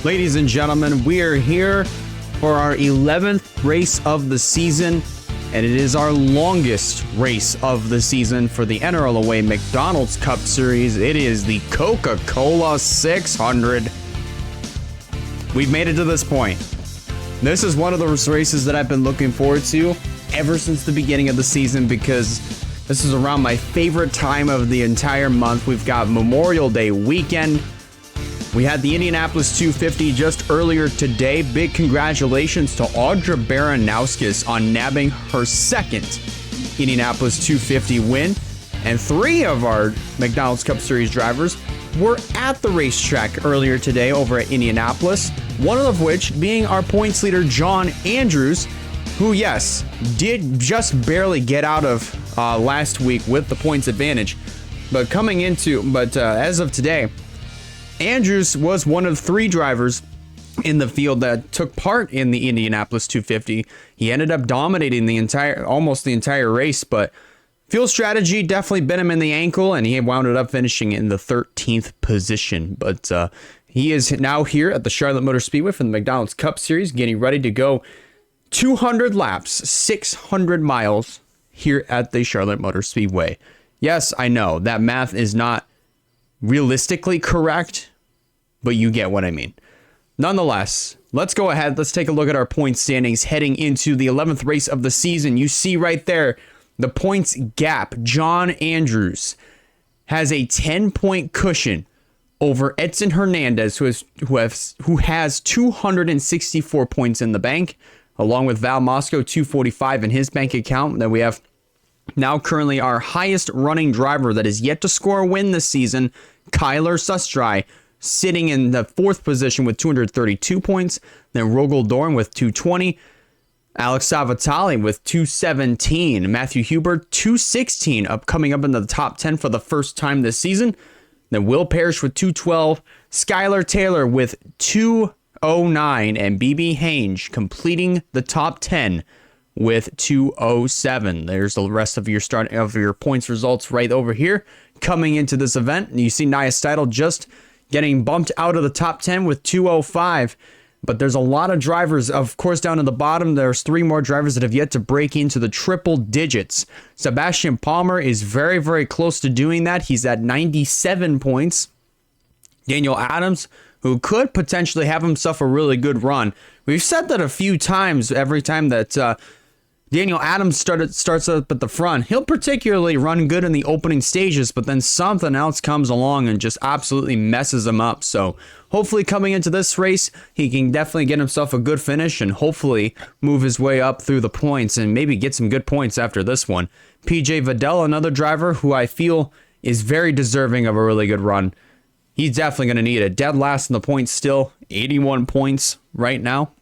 Ladies and gentlemen, we are here for our 11th race of the season, and it is our longest race of the season for the NRLOA McDonald's Cup Series. It is the Coca-Cola 600. We've made it to this point. This is one of those races that I've been looking forward to ever since the beginning of the season because this is around my favorite time of the entire month. We've got Memorial Day weekend. We had the Indianapolis 250 just earlier today. Big congratulations to Audra Baranowskis on nabbing her second Indianapolis 250 win. And 3 of our McDonald's Cup Series drivers were at the racetrack earlier today over at Indianapolis. One of which being our points leader, John Andrews, who, yes, did just barely get out of last week with the points advantage. But as of today, Andrews was one of 3 drivers in the field that took part in the Indianapolis 250. He ended up dominating almost the entire race, but fuel strategy definitely bit him in the ankle, and he wound up finishing in the 13th position. But he is now here at the Charlotte Motor Speedway for the McDonald's Cup Series, getting ready to go 200 laps, 600 miles here at the Charlotte Motor Speedway. Yes, I know that math is not realistically correct, but you get what I mean. Nonetheless, let's go ahead. Let's take a look at our point standings heading into the 11th race of the season. You see right there the points gap. John Andrews has a 10-point cushion over Edson Hernandez, who has 264 points in the bank, along with Val Mosco, 245 in his bank account. Then we have now currently our highest running driver that is yet to score a win this season, Kyler Sustry, sitting in the 4th position with 232 points. Then Rogel Dorn with 220. Alex Savatali with 217. Matthew Huber, 216, coming up into the top 10 for the first time this season. Then Will Parrish with 212. Skylar Taylor with 209. And BB Hange completing the top 10 with 207. There's the rest of your points results right over here coming into this event. You see Nia Steidel just getting bumped out of the top 10 with 205. But there's a lot of drivers, of course, down at the bottom. There's 3 more drivers that have yet to break into the triple digits. Sebastian Palmer is very, very close to doing that. He's at 97 points. Daniel Adams, who could potentially have himself a really good run. We've said that a few times every time that Daniel Adams starts up at the front. He'll particularly run good in the opening stages, but then something else comes along and just absolutely messes him up. So hopefully coming into this race, he can definitely get himself a good finish and hopefully move his way up through the points and maybe get some good points after this one. PJ Vidal, another driver who I feel is very deserving of a really good run. He's definitely going to need it. Dead last in the points still, 81 points right now.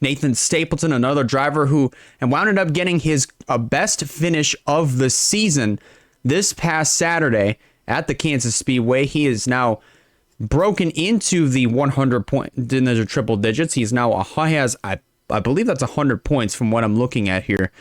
Nathan Stapleton, another driver who wound up getting his best finish of the season this past Saturday at the Kansas Speedway. He is now broken into the 100 point in the triple digits. He has I believe that's 100 points from what I'm looking at here.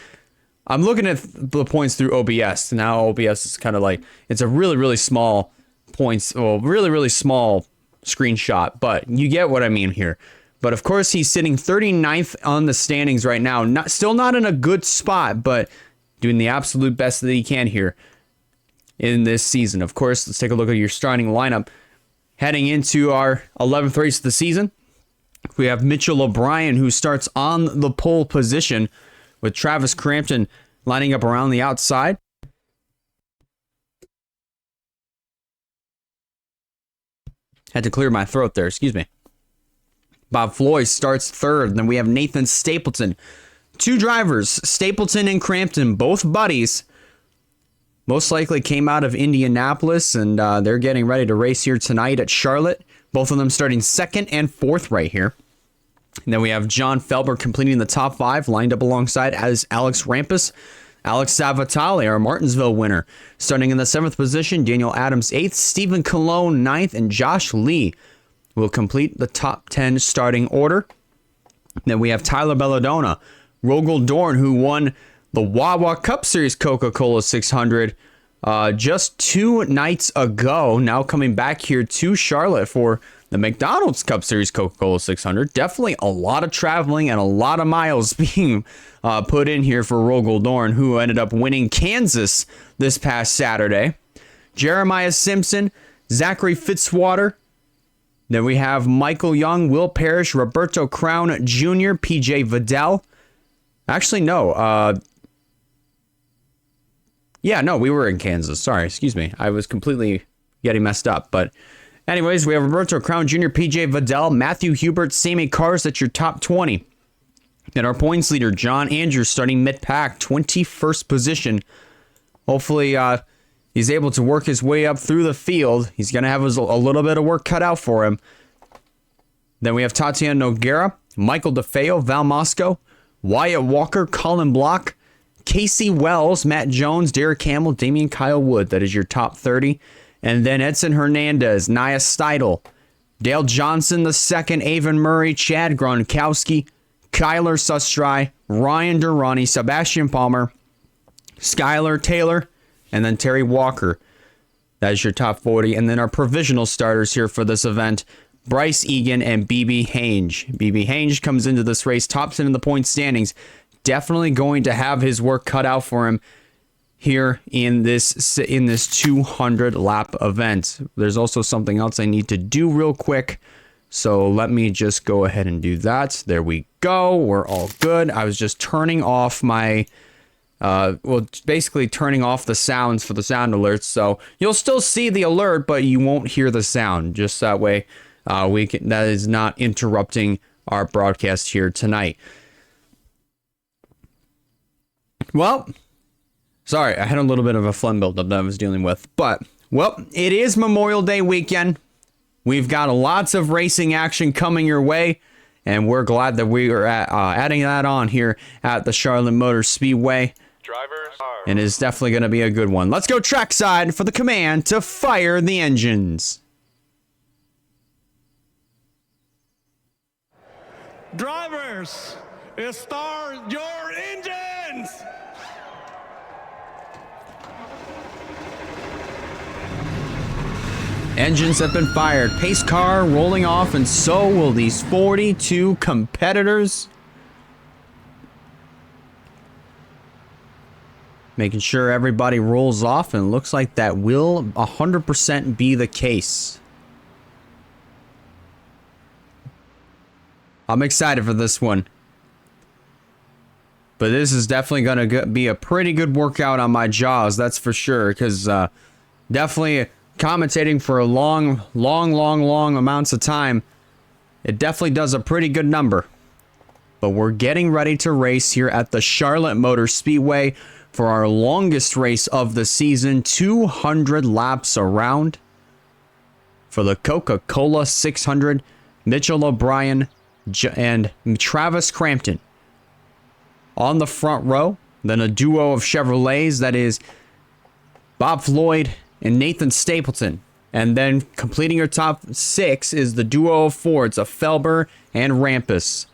I'm looking at the points through OBS. Now OBS is kind of like, it's a really, really small points, really, really small screenshot, but you get what I mean here. But of course, he's sitting 39th on the standings right now. Still not in a good spot, but doing the absolute best that he can here in this season. Of course, let's take a look at your starting lineup. Heading into our 11th race of the season, we have Mitchell O'Brien, who starts on the pole position, with Travis Crampton lining up around the outside. Had to clear my throat there, excuse me. Bob Floyd starts 3rd. Then we have Nathan Stapleton. 2 drivers, Stapleton and Crampton, both buddies. Most likely came out of Indianapolis, and they're getting ready to race here tonight at Charlotte. Both of them starting 2nd and 4th right here. And then we have John Felber completing the top 5, lined up alongside as Alex Rampus. Alex Savatali, our Martinsville winner, starting in the 7th position. Daniel Adams 8th, Stephen Colon 9th, and Josh Lee will complete the top 10 starting order. Then we have Tyler Belladonna, Rogel Dorn, who won the Wawa Cup Series Coca-Cola 600 just 2 nights ago. Now coming back here to Charlotte for the McDonald's Cup Series Coca-Cola 600. Definitely a lot of traveling and a lot of miles being put in here for Rogel Dorn, who ended up winning Kansas this past Saturday. Jeremiah Simpson, Zachary Fitzwater. Then we have Michael Young, Will Parrish, Roberto Crown Jr., PJ Vidal. Actually, no. Yeah, no, we were in Kansas. Sorry, excuse me. I was completely getting messed up. But anyways, we have Roberto Crown Jr., PJ Vidal, Matthew Hubert, Sammy Cars. That's your top 20. And our points leader, John Andrews, starting mid-pack, 21st position. Hopefully, he's able to work his way up through the field. He's going to have a little bit of work cut out for him. Then we have Tatiana Noguera, Michael DeFeo, Val Mosco, Wyatt Walker, Colin Block, Casey Wells, Matt Jones, Derek Hamill, Damian Kyle Wood. That is your top 30. And then Edson Hernandez, Nia Steidel, Dale Johnson II, Avon Murray, Chad Gronkowski, Kyler Sustry, Ryan Durrani, Sebastian Palmer, Skylar Taylor, and then Terry Walker. That is your top 40. And then our provisional starters here for this event, Bryce Egan and BB Hange. BB Hange comes into this race, tops in the point standings. Definitely going to have his work cut out for him here in this 200 lap event. There's also something else I need to do real quick. So let me just go ahead and do that. There we go. We're all good. I was just turning off my basically turning off the sounds for the sound alerts. So you'll still see the alert, but you won't hear the sound. Just that way, that is not interrupting our broadcast here tonight. Well, sorry, I had a little bit of a phlegm buildup that I was dealing with. But, well, it is Memorial Day weekend. We've got lots of racing action coming your way. And we're glad that we are adding that on here at the Charlotte Motor Speedway. And it's definitely going to be a good one. Let's go trackside for the command to fire the engines. Drivers, start your engines! Engines have been fired. Pace car rolling off, and so will these 42 competitors. Making sure everybody rolls off, and it looks like that will 100% be the case. I'm excited for this one. But this is definitely going to be a pretty good workout on my jaws, that's for sure. Because definitely commentating for a long amounts of time, it definitely does a pretty good number. But we're getting ready to race here at the Charlotte Motor Speedway for our longest race of the season, 200 laps around. For the Coca-Cola 600, Mitchell O'Brien and Travis Crampton on the front row. Then a duo of Chevrolets, that is Bob Floyd and Nathan Stapleton. And then completing your top 6 is the duo of Fords of Felber and Rampus.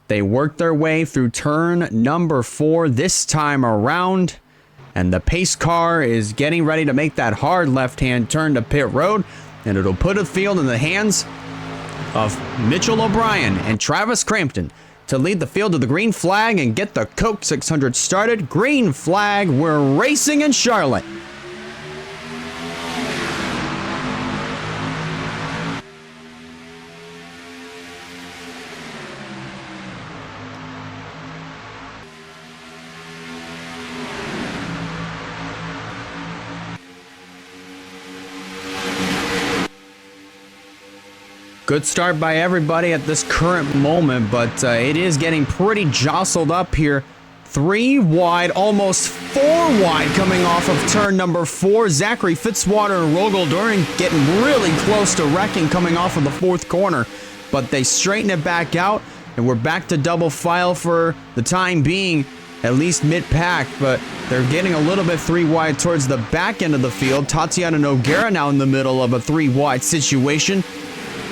They worked their way through turn number 4 this time around. And the pace car is getting ready to make that hard left-hand turn to pit road. And it'll put the field in the hands of Mitchell O'Brien and Travis Crampton to lead the field to the green flag and get the Coke 600 started. Green flag, we're racing in Charlotte. Good start by everybody at this current moment, but it is getting pretty jostled up here. 3 wide, almost 4 wide coming off of turn number 4. Zachary Fitzwater and Rogel Dorn getting really close to wrecking coming off of the 4th corner, but they straighten it back out, and we're back to double file for the time being, at least mid-pack, but they're getting a little bit 3 wide towards the back end of the field. Tatiana Noguera now in the middle of a 3 wide situation.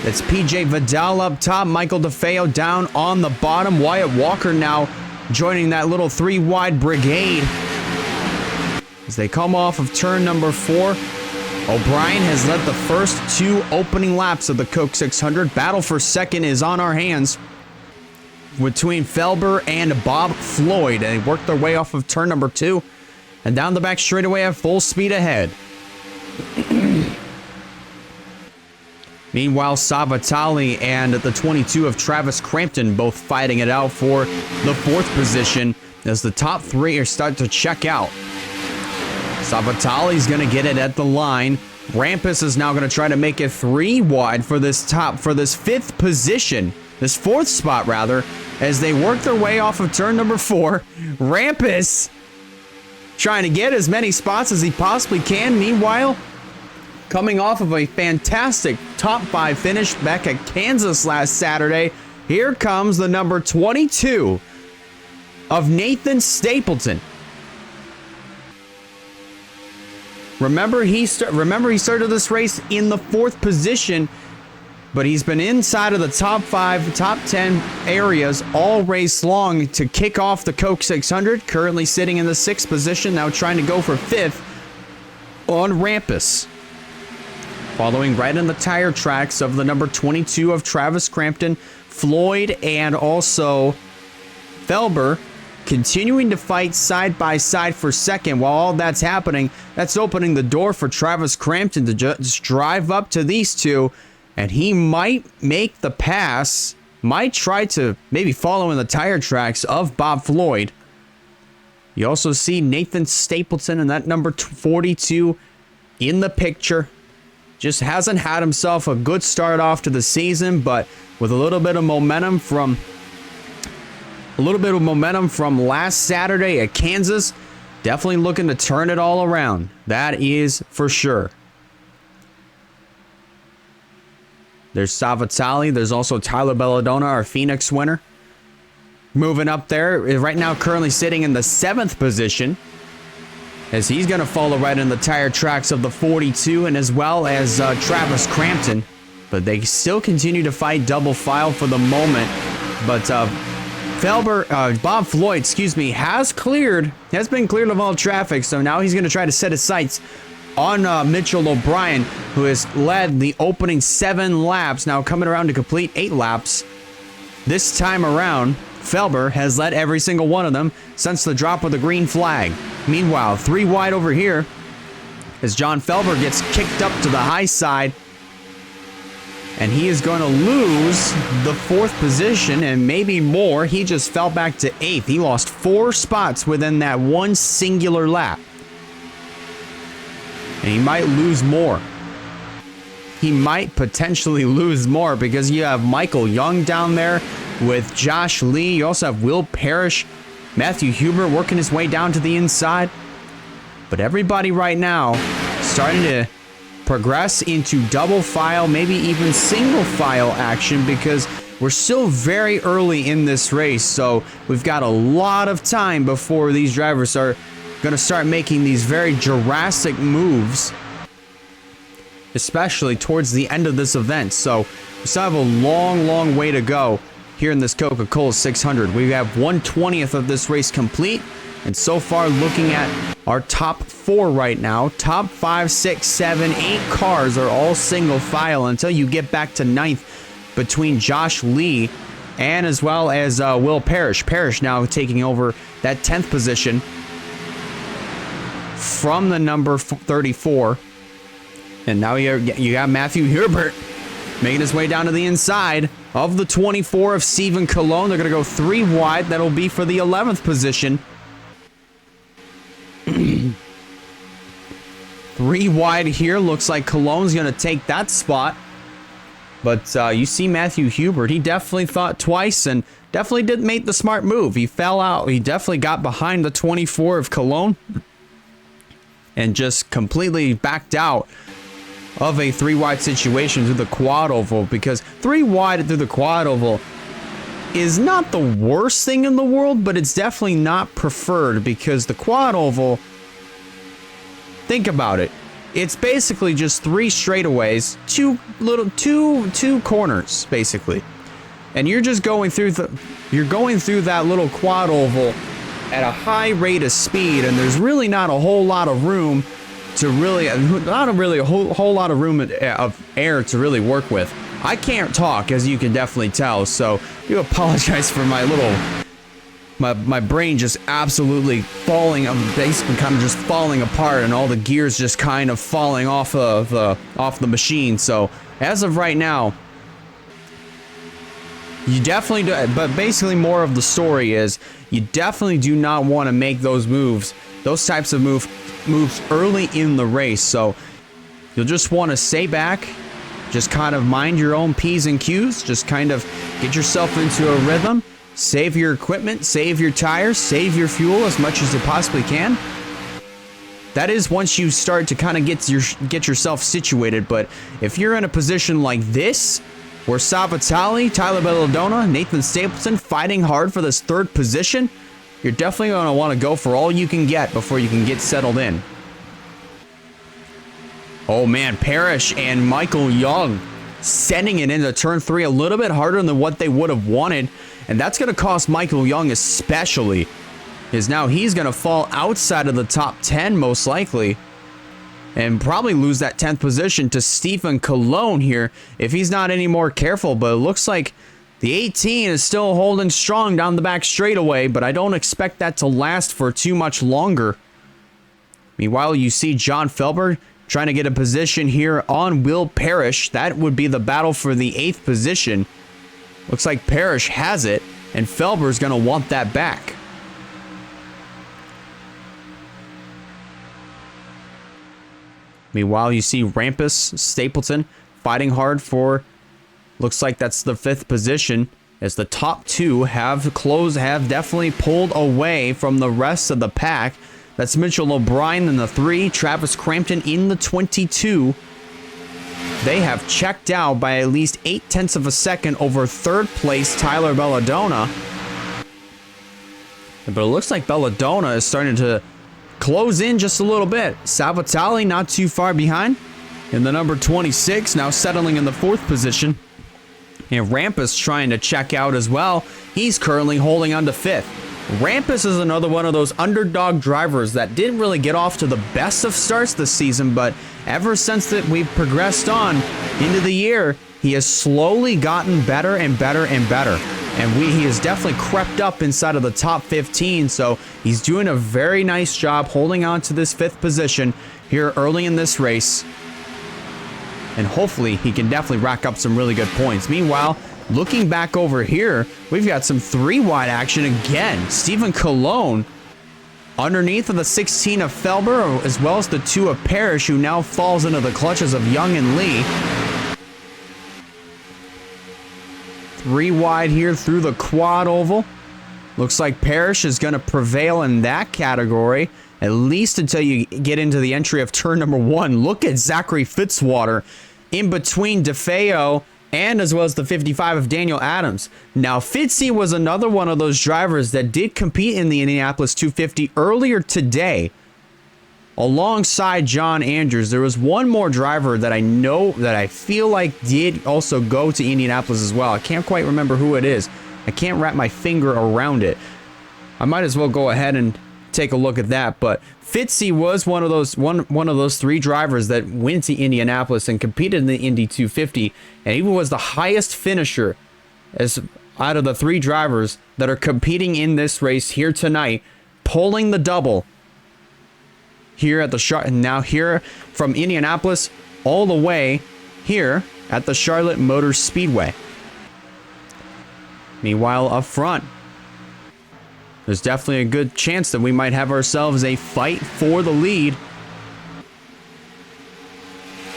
It's PJ Vidal up top, Michael DeFeo down on the bottom. Wyatt Walker now joining that little 3 wide brigade as they come off of turn number 4. O'Brien has led the first 2 opening laps of the Coke 600. Battle for second is on our hands between Felber and Bob Floyd. And they work their way off of turn number 2 and down the back straightaway at full speed ahead. Meanwhile, Savatali and the 22 of Travis Crampton both fighting it out for the 4th position as the top 3 are starting to check out. Savatali's going to get it at the line. Rampus is now going to try to make it 3 wide for this 5th position, this 4th spot rather, as they work their way off of turn number 4. Rampus trying to get as many spots as he possibly can. Meanwhile, coming off of a fantastic top 5 finish back at Kansas last Saturday, here comes the number 22 of Nathan Stapleton. Remember he started this race in the 4th position, but he's been inside of the top 5, top 10 areas all race long to kick off the Coke 600. Currently sitting in the 6th position, now trying to go for 5th on Rampus. Following right in the tire tracks of the number 22 of Travis Crampton, Floyd, and also Felber, continuing to fight side by side for second. While all that's happening, that's opening the door for Travis Crampton to just drive up to these 2, and he might make the pass, might try to maybe follow in the tire tracks of Bob Floyd. You also see Nathan Stapleton and that number 42 in the picture. Just hasn't had himself a good start off to the season, but with a little bit of momentum from last Saturday at Kansas, definitely looking to turn it all around. That is for sure. There's Savatali. There's also Tyler Belladonna, our Phoenix winner. Moving up there, right now currently sitting in the 7th position, as he's going to follow right in the tire tracks of the 42 and as well as Travis Crampton. But they still continue to fight double file for the moment. But Bob Floyd, has been cleared of all traffic. So now he's going to try to set his sights on Mitchell O'Brien, who has led the opening 7 laps, now coming around to complete 8 laps. This time around, Felber has led every single one of them since the drop of the green flag. Meanwhile, 3 wide over here as John Felber gets kicked up to the high side, and he is going to lose the 4th position and maybe more. He just fell back to 8th. He lost 4 spots within that one singular lap. And he might lose more. He might potentially lose more because you have Michael Young down there with Josh Lee. You also have Will Parrish, Matthew Huber working his way down to the inside. But everybody right now starting to progress into double file, maybe even single file action, because we're still very early in this race. So we've got a lot of time before these drivers are going to start making these very Jurassic moves, especially towards the end of this event. So we still have a long way to go here in this Coca-Cola 600. We have 1/20th of this race complete, and so far looking at our top 4 right now, top 5, 6, 7, 8 cars are all single file until you get back to 9th between Josh Lee and as well as Will Parrish. Parrish now taking over that 10th position from the number 34. And now you got Matthew Hubert making his way down to the inside of the 24 of Stephen Colon. They're going to go 3 wide. That'll be for the 11th position. 3 wide here. Looks like Colon's going to take that spot. But you see Matthew Hubert. He definitely thought twice and definitely didn't make the smart move. He fell out. He definitely got behind the 24 of Colon and just completely backed out of a 3 wide situation through the quad oval, because 3 wide through the quad oval is not the worst thing in the world, but it's definitely not preferred, because the quad oval, think about it, it's basically just 3 straightaways, two corners basically, and you're just going through that little quad oval at a high rate of speed, and there's really not a whole lot of room to really, not really a whole lot of room of air to really work with. I can't talk, as you can definitely tell, so I do apologize for my little, my brain just absolutely falling, basically kind of just falling apart, and all the gears just kind of falling off of the machine. So as of right now, you definitely do, but basically more of the story is you definitely do not want to make those moves, those types of moves early in the race. So you'll just want to stay back, just kind of mind your own P's and Q's, just kind of get yourself into a rhythm, save your equipment, save your tires, save your fuel as much as you possibly can. That is once you start to kind of get yourself situated. But if you're in a position like this, where Savitali, Tyler Belladonna, Nathan Stapleton fighting hard for this third position, you're definitely going to want to go for all you can get before you can get settled in. Oh man, Parrish and Michael Young sending it into turn 3 a little bit harder than what they would have wanted. And that's going to cost Michael Young especially, because now he's going to fall outside of the top 10 most likely, and probably lose that 10th position to Stephen Colon here if he's not any more careful. But it looks like the 18 is still holding strong down the back straightaway, but I don't expect that to last for too much longer. Meanwhile, you see John Felber trying to get a position here on Will Parrish. That would be the battle for the 8th position. Looks like Parrish has it, and Felber's going to want that back. Meanwhile, you see Rampus, Stapleton fighting hard for, looks like that's the 5th position, as the top 2 have definitely pulled away from the rest of the pack. That's Mitchell O'Brien in the 3, Travis Crampton in the 22. They have checked out by at least 0.8 of a second over 3rd place Tyler Belladonna. But it looks like Belladonna is starting to close in just a little bit. Savitali not too far behind in the number 26, now settling in the 4th position. And Rampus trying to check out as well. He's currently holding on to 5th. Rampus is another one of those underdog drivers that didn't really get off to the best of starts this season, but ever since that we've progressed on into the year, he has slowly gotten better and better and better. And he has definitely crept up inside of the top 15, so he's doing a very nice job holding on to this 5th position here early in this race. And hopefully he can definitely rack up some really good points. Meanwhile, looking back over here, we've got some 3-wide action again. Stephen Colon underneath of the 16 of Felber, as well as the 2 of Parrish, who now falls into the clutches of Young and Lee. 3 wide here through the quad oval. Looks like Parrish is going to prevail in that category, at least until you get into the entry of turn number 1. Look at Zachary Fitzwater in between DeFeo and as well as the 55 of Daniel Adams. Now, Fitzy was another one of those drivers that did compete in the Indianapolis 250 earlier today, alongside John Andrews. There was one more driver that I know that I feel like did also go to Indianapolis as well. I can't quite remember who it is. I can't wrap my finger around it. I might as well go ahead and take a look at that. But Fitzy was one of those 3 drivers that went to Indianapolis and competed in the Indy 250, and he was the highest finisher as out of the 3 drivers that are competing in this race here tonight, pulling the double here at the now here from Indianapolis all the way here at the Charlotte Motor Speedway. Meanwhile, up front, there's definitely a good chance that we might have ourselves a fight for the lead.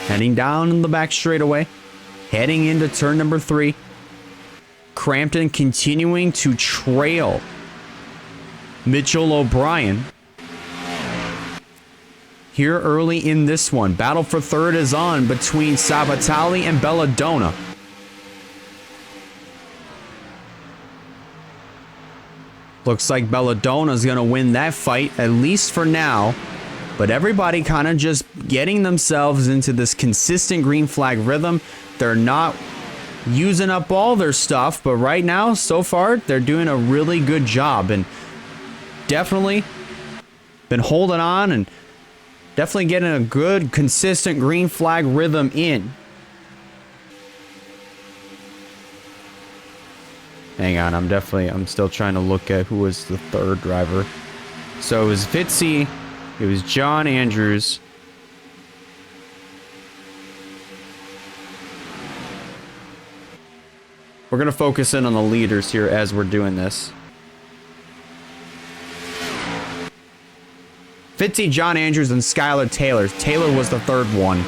Heading down in the back straightaway, heading into turn number 3. Crampton continuing to trail Mitchell O'Brien here early in this one. Battle for 3rd is on between Savitali and Belladonna. Looks like Belladonna is going to win that fight, at least for now. But everybody kind of just getting themselves into this consistent green flag rhythm. They're not using up all their stuff, but right now, so far, they're doing a really good job. And definitely been holding on and Definitely getting a good, consistent green flag rhythm in. Hang on, I'm still trying to look at who was the third driver. So it was Fitzy, it was John Andrews. We're going to focus in on the leaders here as we're doing this. Fitzy, John Andrews, and Skylar Taylor. Taylor was the third one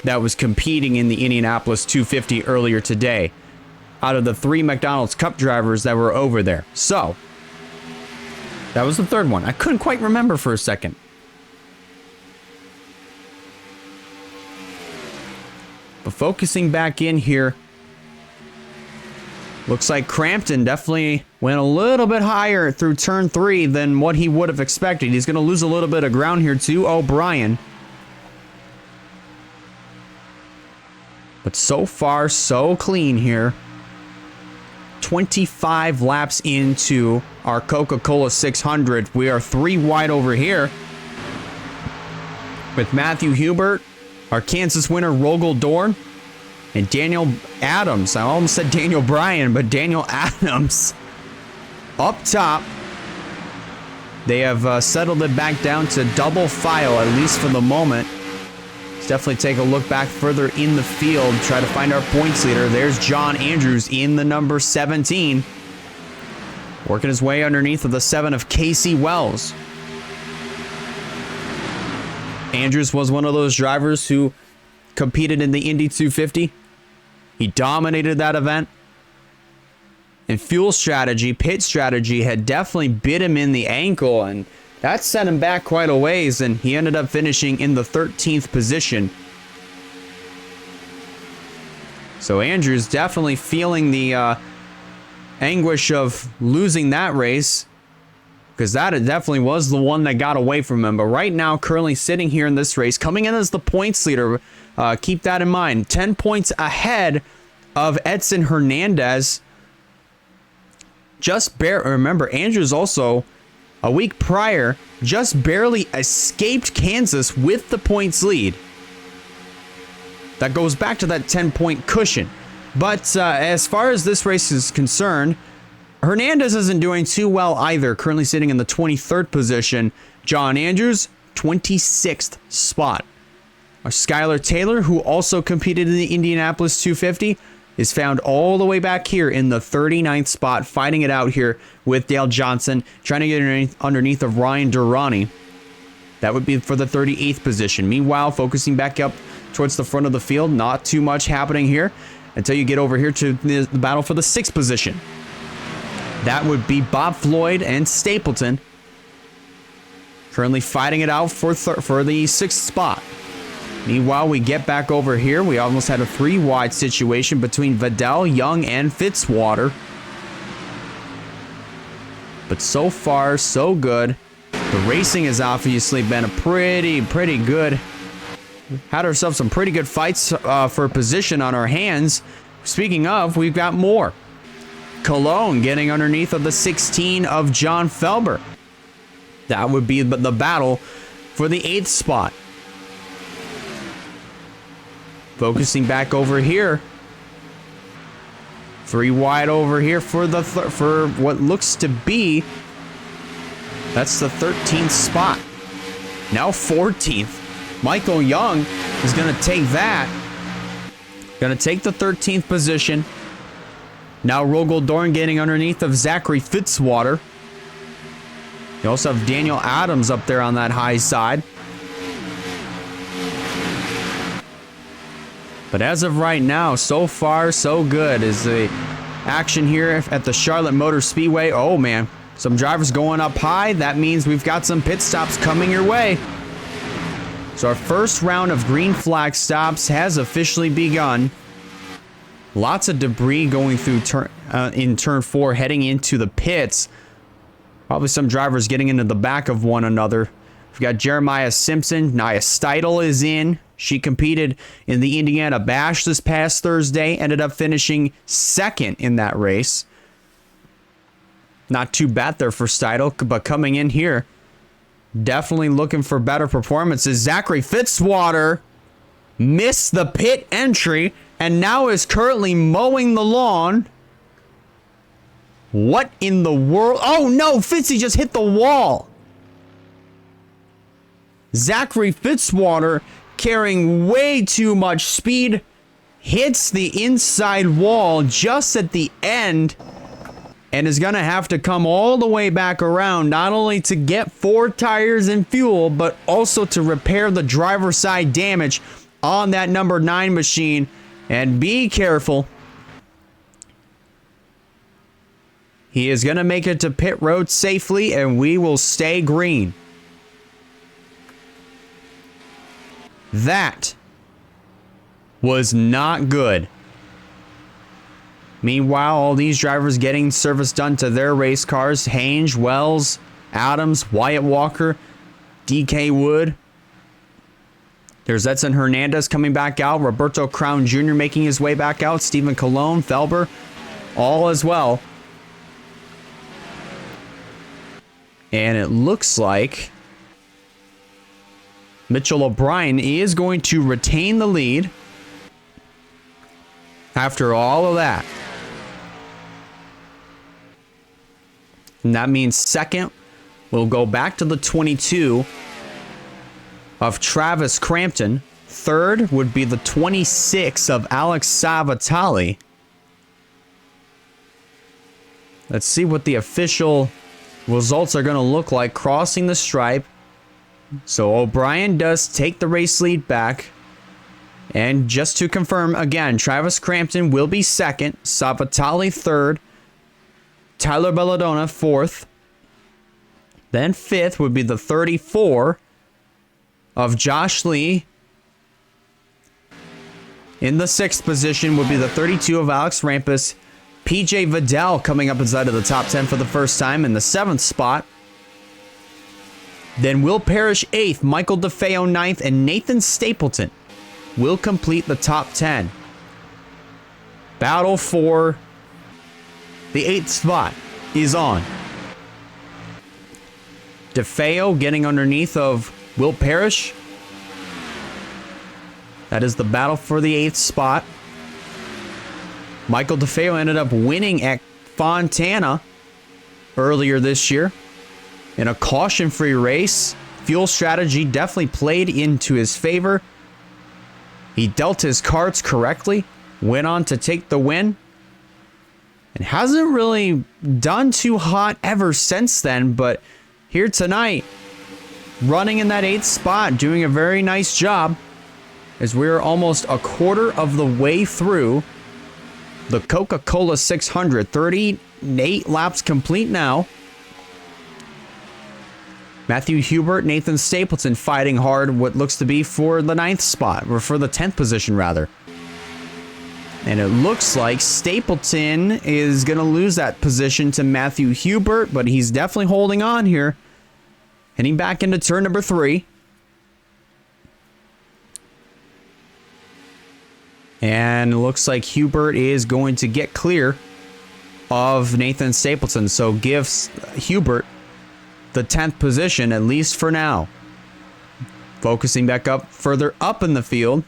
that was competing in the Indianapolis 250 earlier today, out of the 3 McDonald's Cup drivers that were over there. So, that was the third one. I couldn't quite remember for a second. But focusing back in here, looks like Crampton definitely went a little bit higher through turn 3 than what he would have expected. He's going to lose a little bit of ground here to O'Brien. But so far, so clean here. 25 laps into our Coca-Cola 600. We are 3 wide over here with Matthew Hubert, our Kansas winner Rogel Dorn, and Daniel Adams. I almost said Daniel Bryan, but Daniel Adams up top. They have settled it back down to double file, at least for the moment. Let's definitely take a look back further in the field, try to find our points leader. There's John Andrews in the number 17, working his way underneath of the 7 of Casey Wells. Andrews was one of those drivers who competed in the Indy 250. He dominated that event. And fuel strategy, pit strategy had definitely bit him in the ankle, and that sent him back quite a ways, and he ended up finishing in the 13th position. So Andrews definitely feeling the anguish of losing that race, because that definitely was the one that got away from him. But right now, currently sitting here in this race, coming in as the points leader, keep that in mind, 10 points ahead of Edson Hernandez. Remember, Andrews also, a week prior, just barely escaped Kansas with the points lead. That goes back to that 10-point cushion. But as far as this race is concerned, Hernandez isn't doing too well either, currently sitting in the 23rd position. John Andrews, 26th spot. Our Skylar Taylor, who also competed in the Indianapolis 250, is found all the way back here in the 39th spot, fighting it out here with Dale Johnson, trying to get underneath of Ryan Durrani. That would be for the 38th position. Meanwhile, focusing back up towards the front of the field, not too much happening here until you get over here to the battle for the 6th position. That would be Bob Floyd and Stapleton, currently fighting it out for the 6th spot. Meanwhile, we get back over here. We almost had a 3-wide situation between Vidal, Young, and Fitzwater. But so far, so good. The racing has obviously been a pretty good. Had ourselves some pretty good fights for position on our hands. Speaking of, we've got more. Cologne getting underneath of the 16 of John Felber. That would be the battle for the 8th spot. Focusing back over here. 3 wide over here for for what looks to be, that's the 13th spot. Now 14th. Michael Young is going to take that. Going to take the 13th position. Now Rogel Dorn getting underneath of Zachary Fitzwater. You also have Daniel Adams up there on that high side. But as of right now, so far, so good is the action here at the Charlotte Motor Speedway. Oh, man. Some drivers going up high. That means we've got some pit stops coming your way. So our first round of green flag stops has officially begun. Lots of debris going through in turn 4, heading into the pits. Probably some drivers getting into the back of one another. We've got Jeremiah Simpson. Nia Steidel is in. She competed in the Indiana Bash this past Thursday. Ended up finishing 2nd in that race. Not too bad there for Steidel, but coming in here definitely looking for better performances. Zachary Fitzwater missed the pit entry and now is currently mowing the lawn. What in the world? Oh no, Fitzy just hit the wall. Zachary Fitzwater, carrying way too much speed, hits the inside wall just at the end and is going to have to come all the way back around, not only to get 4 tires and fuel, but also to repair the driver's side damage on that number 9 machine. And be careful. He is going to make it to pit road safely, and we will stay green. That was not good. Meanwhile, all these drivers getting service done to their race cars. Hange, Wells, Adams, Wyatt Walker, DK Wood. There's Edson Hernandez coming back out. Roberto Crown Jr. making his way back out. Stephen Colon, Felber, all as well. And it looks like Mitchell O'Brien is going to retain the lead after all of that. And that means second will go back to the 22 of Travis Crampton. Third would be the 26 of Alex Savatali. Let's see what the official results are going to look like crossing the stripe. So O'Brien does take the race lead back. And just to confirm again, Travis Crampton will be second, Savatali third, Tyler Belladonna fourth, then fifth would be the 34 of Josh Lee. In the sixth position would be the 32 of Alex Rampus. PJ Vidal coming up inside of the top 10 for the first time in the 7th spot. Then Will Parrish 8th, Michael DeFeo 9th, and Nathan Stapleton will complete the top 10. Battle for the 8th spot is on. DeFeo getting underneath of Will Parrish. That is the battle for the 8th spot. Michael DeFeo ended up winning at Fontana earlier this year in a caution-free race. Fuel strategy definitely played into his favor. He dealt his cards correctly, went on to take the win, and hasn't really done too hot ever since then, but here tonight, running in that 8th spot, doing a very nice job, as we're almost a quarter of the way through the Coca-Cola 600. 38 laps complete now. Matthew Hubert, Nathan Stapleton fighting hard what looks to be for the 9th spot, or for the 10th position rather. And it looks like Stapleton is going to lose that position to Matthew Hubert, but he's definitely holding on here. Heading back into turn number 3. And it looks like Hubert is going to get clear of Nathan Stapleton. So gives Hubert the 10th position, at least for now. Focusing back up, further up in the field,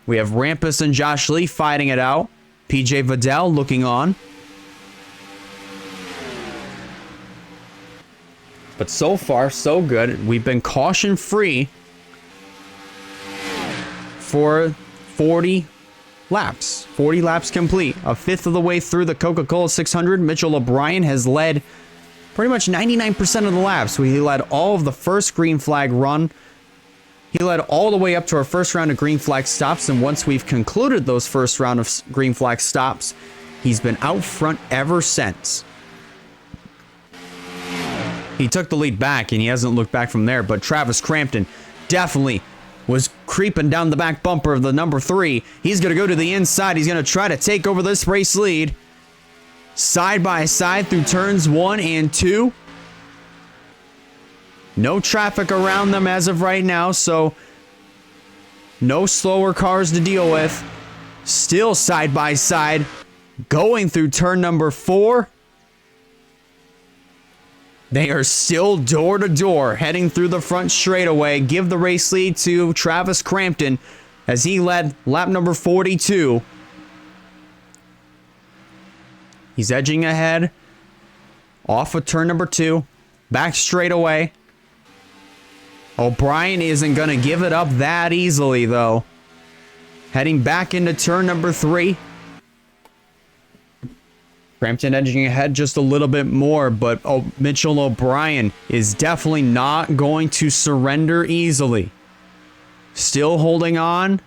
we have Rampus and Josh Lee fighting it out. PJ Vidal looking on. But so far, so good. We've been caution-free for 40 laps. 40 laps complete. A fifth of the way through the Coca-Cola 600. Mitchell O'Brien has led pretty much 99% of the laps. He led all of the first green flag run. He led all the way up to our first round of green flag stops. And once we've concluded those first round of green flag stops, he's been out front ever since. He took the lead back and he hasn't looked back from there. But Travis Crampton definitely was creeping down the back bumper of the number 3. He's going to go to the inside. He's going to try to take over this race lead. Side by side through turns 1 and 2. No traffic around them as of right now, so no slower cars to deal with. Still side by side, going through turn number 4. They are still door to door, heading through the front straightaway. Give the race lead to Travis Crampton as he led lap number 42. He's edging ahead off of turn number 2, back straightaway. O'Brien isn't going to give it up that easily, though. Heading back into turn number 3. Crampton edging ahead just a little bit more, but Mitchell O'Brien is definitely not going to surrender easily. Still holding on.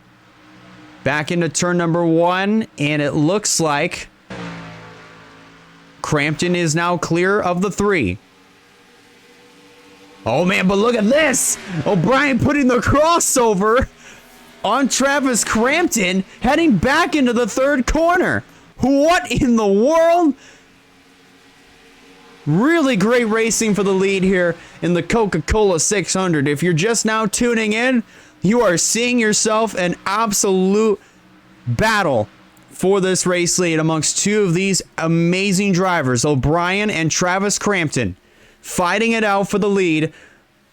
Back into turn number 1, and it looks like Crampton is now clear of the 3. Oh man, but look at this! O'Brien putting the crossover on Travis Crampton, heading back into the 3rd corner. What in the world? Really great racing for the lead here in the Coca-Cola 600. If you're just now tuning in, you are seeing yourself an absolute battle for this race lead amongst two of these amazing drivers, O'Brien and Travis Crampton, fighting it out for the lead,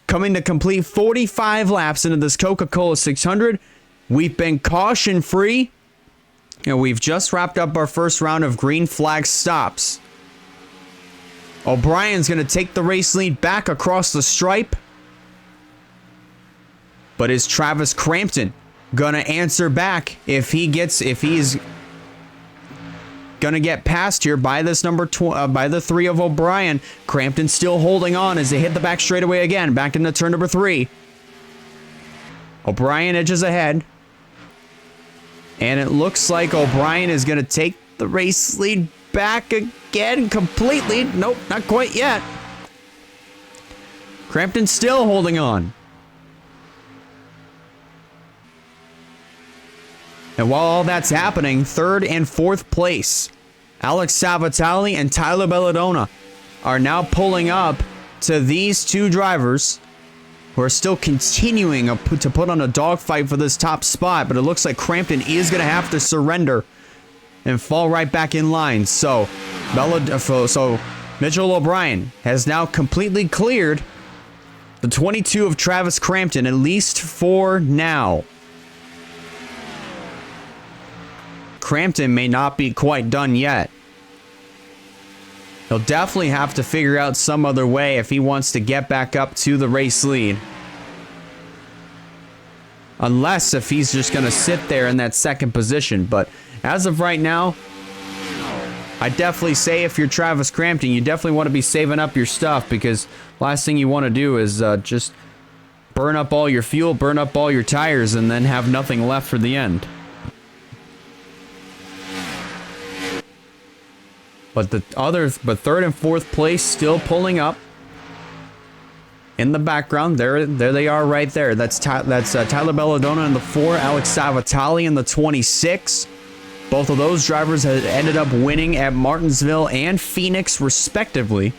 coming to complete 45 laps into this Coca-Cola 600. We've been caution-free, and we've just wrapped up our first round of green flag stops. O'Brien's going to take the race lead back across the stripe. But is Travis Crampton going to answer back if he's going to get passed here by this by the 3 of O'Brien? Crampton still holding on as they hit the back straightaway again, back into turn number 3. O'Brien edges ahead. And it looks like O'Brien is going to take the race lead back again completely. Nope, not quite yet. Crampton still holding on. And while all that's happening, 3rd and 4th place, Alex Savatali and Tyler Belladonna are now pulling up to these two drivers who are still continuing to put on a dogfight for this top spot, but it looks like Crampton is going to have to surrender and fall right back in line. So Mitchell O'Brien has now completely cleared the 22 of Travis Crampton, at least for now. Crampton may not be quite done yet. He'll definitely have to figure out some other way if he wants to get back up to the race lead. Unless if he's just going to sit there in that 2nd position. But as of right now, I definitely say if you're Travis Crampton, you definitely want to be saving up your stuff, because last thing you want to do is just burn up all your fuel, burn up all your tires, and then have nothing left for the end. But 3rd and 4th place still pulling up in the background. There they are right there. That's Tyler Belladonna in the 4, Alex Savatali in the 26. Both of those drivers had ended up winning at Martinsville and Phoenix respectively.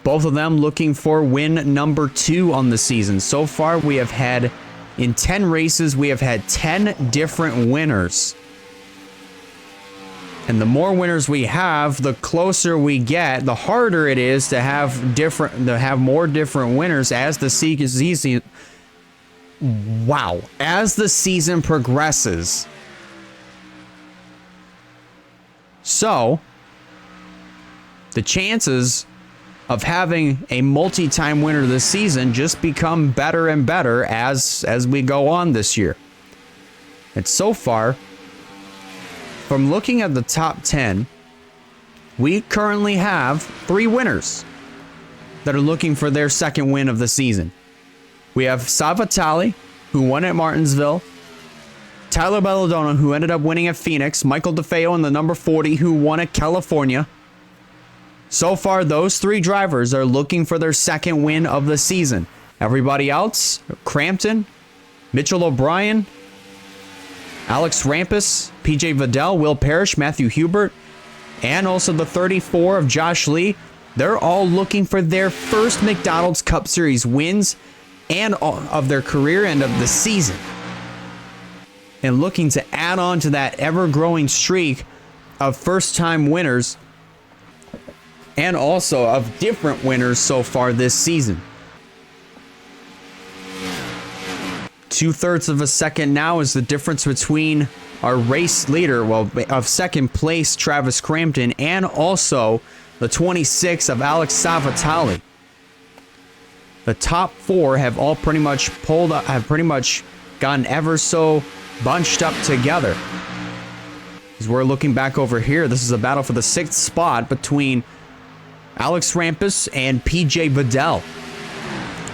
Both of them looking for win number 2 on the season. So far we have had, in 10 races, we have had 10 different winners. And the more winners we have, the closer we get, the harder it is to have more different winners as the season. Wow, as the season progresses. So, the chances of having a multi-time winner this season just become better and better as we go on this year. And so far, from looking at the top 10, we currently have 3 winners that are looking for their 2nd win of the season. We have Savatali, who won at Martinsville, Tyler Belladonna, who ended up winning at Phoenix, Michael DeFeo in the number 40, who won at California. So far, those 3 drivers are looking for their 2nd win of the season. Everybody else, Crampton, Mitchell O'Brien, Alex Rampus, PJ Vidal, Will Parrish, Matthew Hubert, and also the 34 of Josh Lee, they're all looking for their first McDonald's Cup Series wins and of their career and of the season. And looking to add on to that ever-growing streak of first-time winners and also of different winners so far this season. 2/3 of a second now is the difference between our race leader, well, of second place, Travis Crampton, and also the 26 of Alex Savatali. The top 4 have all pretty much gotten ever so bunched up together. As we're looking back over here, this is a battle for the 6th spot between Alex Rampus and PJ Vidal.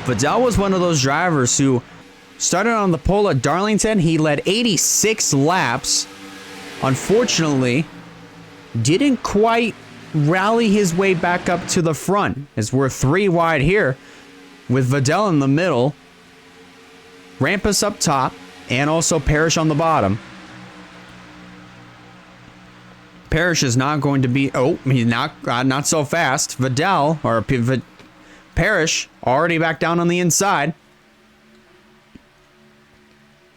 Vidal was one of those drivers who started on the pole at Darlington. He led 86 laps. Unfortunately, didn't quite rally his way back up to the front, as we're 3 wide here with Vidal in the middle, Rampus up top, and also Parrish on the bottom. Parrish is not going to be... Oh, he's not so fast. Vidal, or Parrish, already back down on the inside.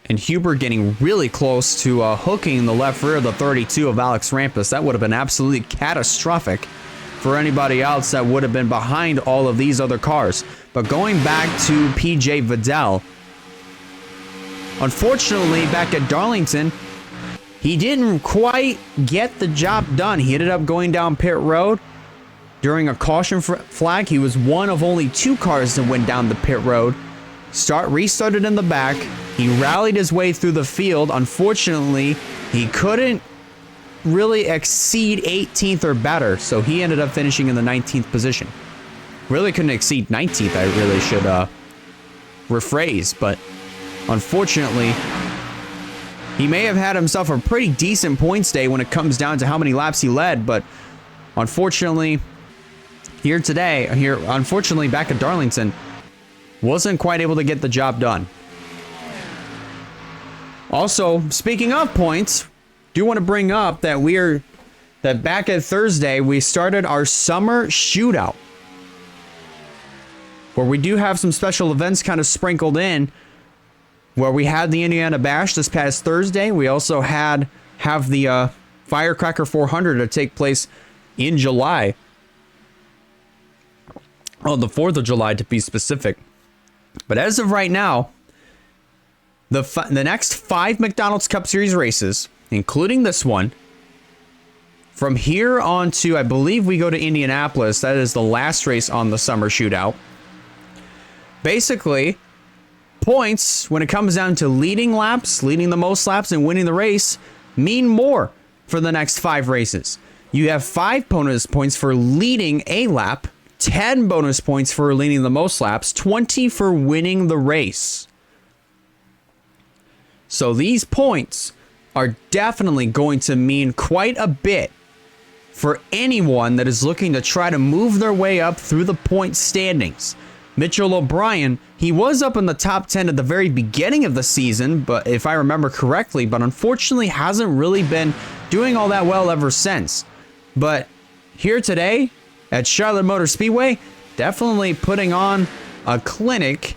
And Huber getting really close to hooking the left rear of the 32 of Alex Rampus. That would have been absolutely catastrophic for anybody else that would have been behind all of these other cars. But going back to PJ Vidal, unfortunately, back at Darlington, he didn't quite get the job done. He ended up going down pit road during a caution flag. He was one of only 2 cars that went down the pit road. Restarted in the back. He rallied his way through the field. Unfortunately, he couldn't really exceed 18th or better, so he ended up finishing in the 19th position. Really couldn't exceed 19th, I really should rephrase, but unfortunately, he may have had himself a pretty decent points day when it comes down to how many laps he led, but unfortunately, unfortunately back at Darlington, wasn't quite able to get the job done. Also, speaking of points, do want to bring up that back at Thursday, we started our summer shootout, where we do have some special events kind of sprinkled in, where we had the Indiana Bash this past Thursday. We also have the Firecracker 400 to take place in July. Oh, the 4th of July to be specific. But as of right now, the next 5 McDonald's Cup Series races, including this one, from here on to, I believe we go to Indianapolis. That is the last race on the summer shootout. Basically, points, when it comes down to leading the most laps and winning the race, mean more for the next 5 races. You have 5 bonus points for leading a lap, 10 bonus points for leading the most laps, 20 for winning the race. So these points are definitely going to mean quite a bit for anyone that is looking to try to move their way up through the point standings. Mitchell O'Brien, he was up in the top 10 at the very beginning of the season, but if I remember correctly, but unfortunately hasn't really been doing all that well ever since. But here today at Charlotte Motor Speedway, definitely putting on a clinic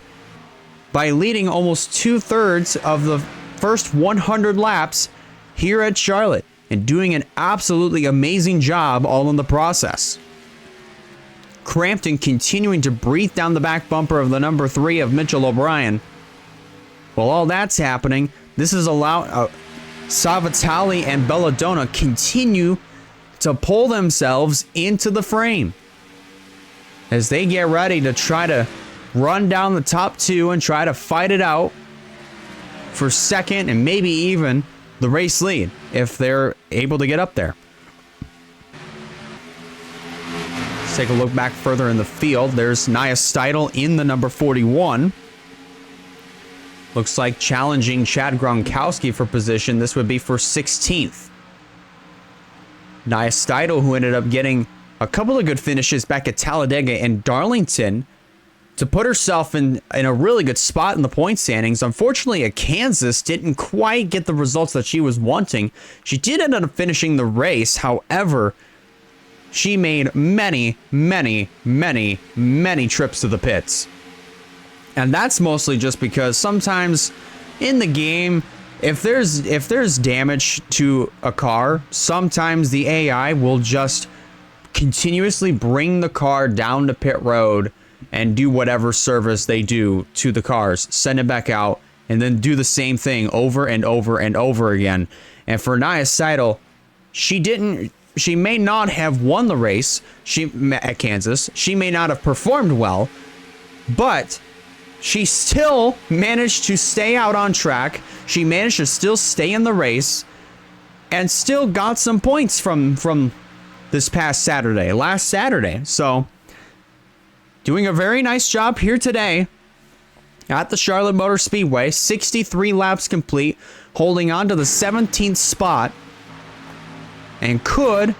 by leading almost 2/3 of the first 100 laps here at Charlotte and doing an absolutely amazing job all in the process. Crampton continuing to breathe down the back bumper of the number 3 of Mitchell O'Brien. While all that's happening, this is allowed Savatali and Belladonna continue to pull themselves into the frame as they get ready to try to run down the top 2 and try to fight it out for second and maybe even the race lead if they're able to get up there. Let's take a look back further in the field. There's Nia Steidel in the number 41. Looks like challenging Chad Gronkowski for position. This would be for 16th. Nia Steidel, who ended up getting a couple of good finishes back at Talladega and Darlington to put herself in a really good spot in the point standings. Unfortunately, at Kansas, didn't quite get the results that she was wanting. She did end up finishing the race. However, she made many, many, many, many trips to the pits. And that's mostly just because sometimes in the game, if there's damage to a car, sometimes the AI will just continuously bring the car down to pit road and do whatever service they do to the cars, send it back out, and then do the same thing over and over and over again. And for Nia Seidel, she may not have won the race at Kansas. She may not have performed well, but she still managed to stay out on track. She managed to still stay in the race and still got some points from this past last Saturday. So, doing a very nice job here today at the Charlotte Motor Speedway. 63 laps complete, holding on to the 17th spot, and could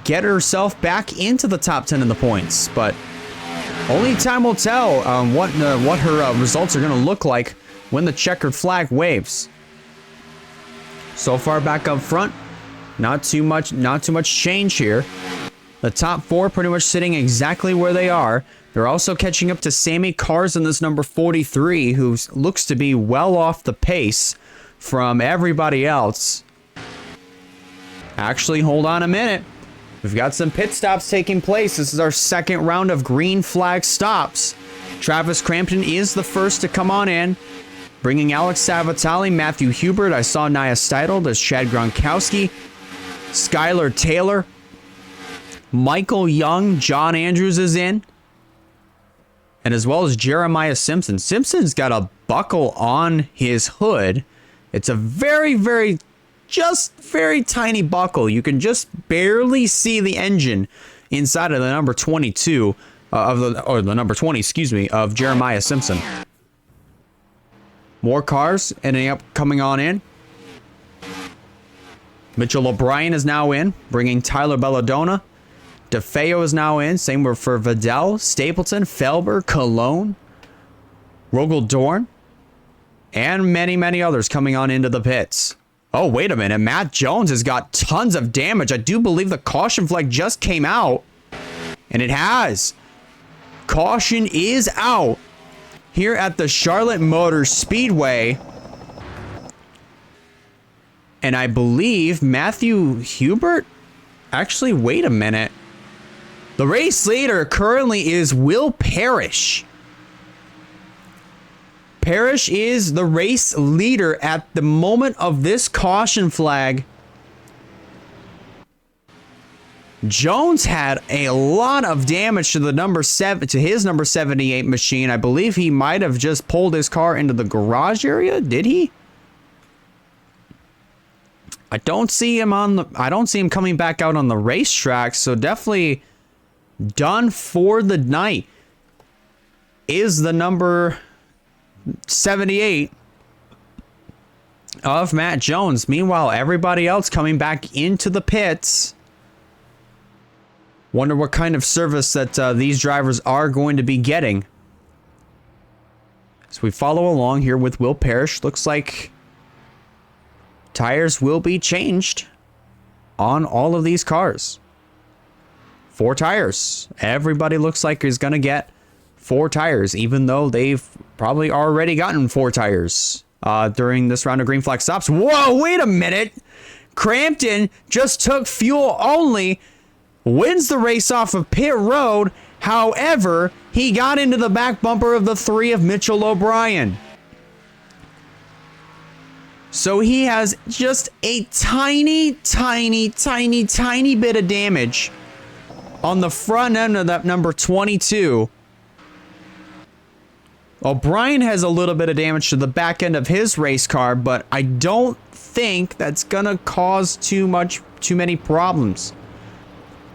get herself back into the top 10 in the points. But only time will tell what her results are going to look like when the checkered flag waves. So far back up front, not too much change here. The top four pretty much sitting exactly where they are. They're also catching up to Sammy Cars in this number 43, who looks to be well off the pace from everybody else. Actually, hold on a minute. We've got some pit stops taking place. This is our second round of green flag stops. Travis Crampton is the first to come on in, bringing Alex Savatali, Matthew Hubert. I saw Nia Steidel. There's Chad Gronkowski, Skylar Taylor, Michael Young, John Andrews is in, and as well as Jeremiah Simpson. Simpson's got a buckle on his hood. It's a very tiny buckle. You can just barely see the engine inside of the number 22 the number 20, excuse me, of Jeremiah Simpson. More cars ending up coming on in. Mitchell O'Brien is now in, bringing Tyler Belladonna. DeFeo is now in. Same for Vidal, Stapleton, Felber, Cologne, Rogel Dorn, and many others coming on into the pits. Oh, wait a minute. Matt Jones has got tons of damage. I do believe the caution flag just came out. And it has. Caution is out here at the Charlotte Motor Speedway. And I believe Matthew Hubert... Actually, wait a minute. The race leader currently is Will Parrish. Parrish is the race leader at the moment of this caution flag. Jones had a lot of damage to his number 78 machine. I believe he might have just pulled his car into the garage area. Did he? I don't see him coming back out on the racetrack, so definitely done for the night is the number 78 of Matt Jones. Meanwhile, everybody else coming back into the pits. Wonder what kind of service that these drivers are going to be getting. So we follow along here with Will Parrish. Looks like tires will be changed on all of these cars. 4 tires. Everybody looks like is going to get 4 tires, even though they've probably already gotten 4 tires during this round of green flag stops. Whoa, wait a minute. Crampton just took fuel only, wins the race off of pit road. However, he got into the back bumper of the 3 of Mitchell O'Brien. So he has just a tiny bit of damage on the front end of that number 22. O'Brien has a little bit of damage to the back end of his race car, but I don't think that's gonna cause too many problems.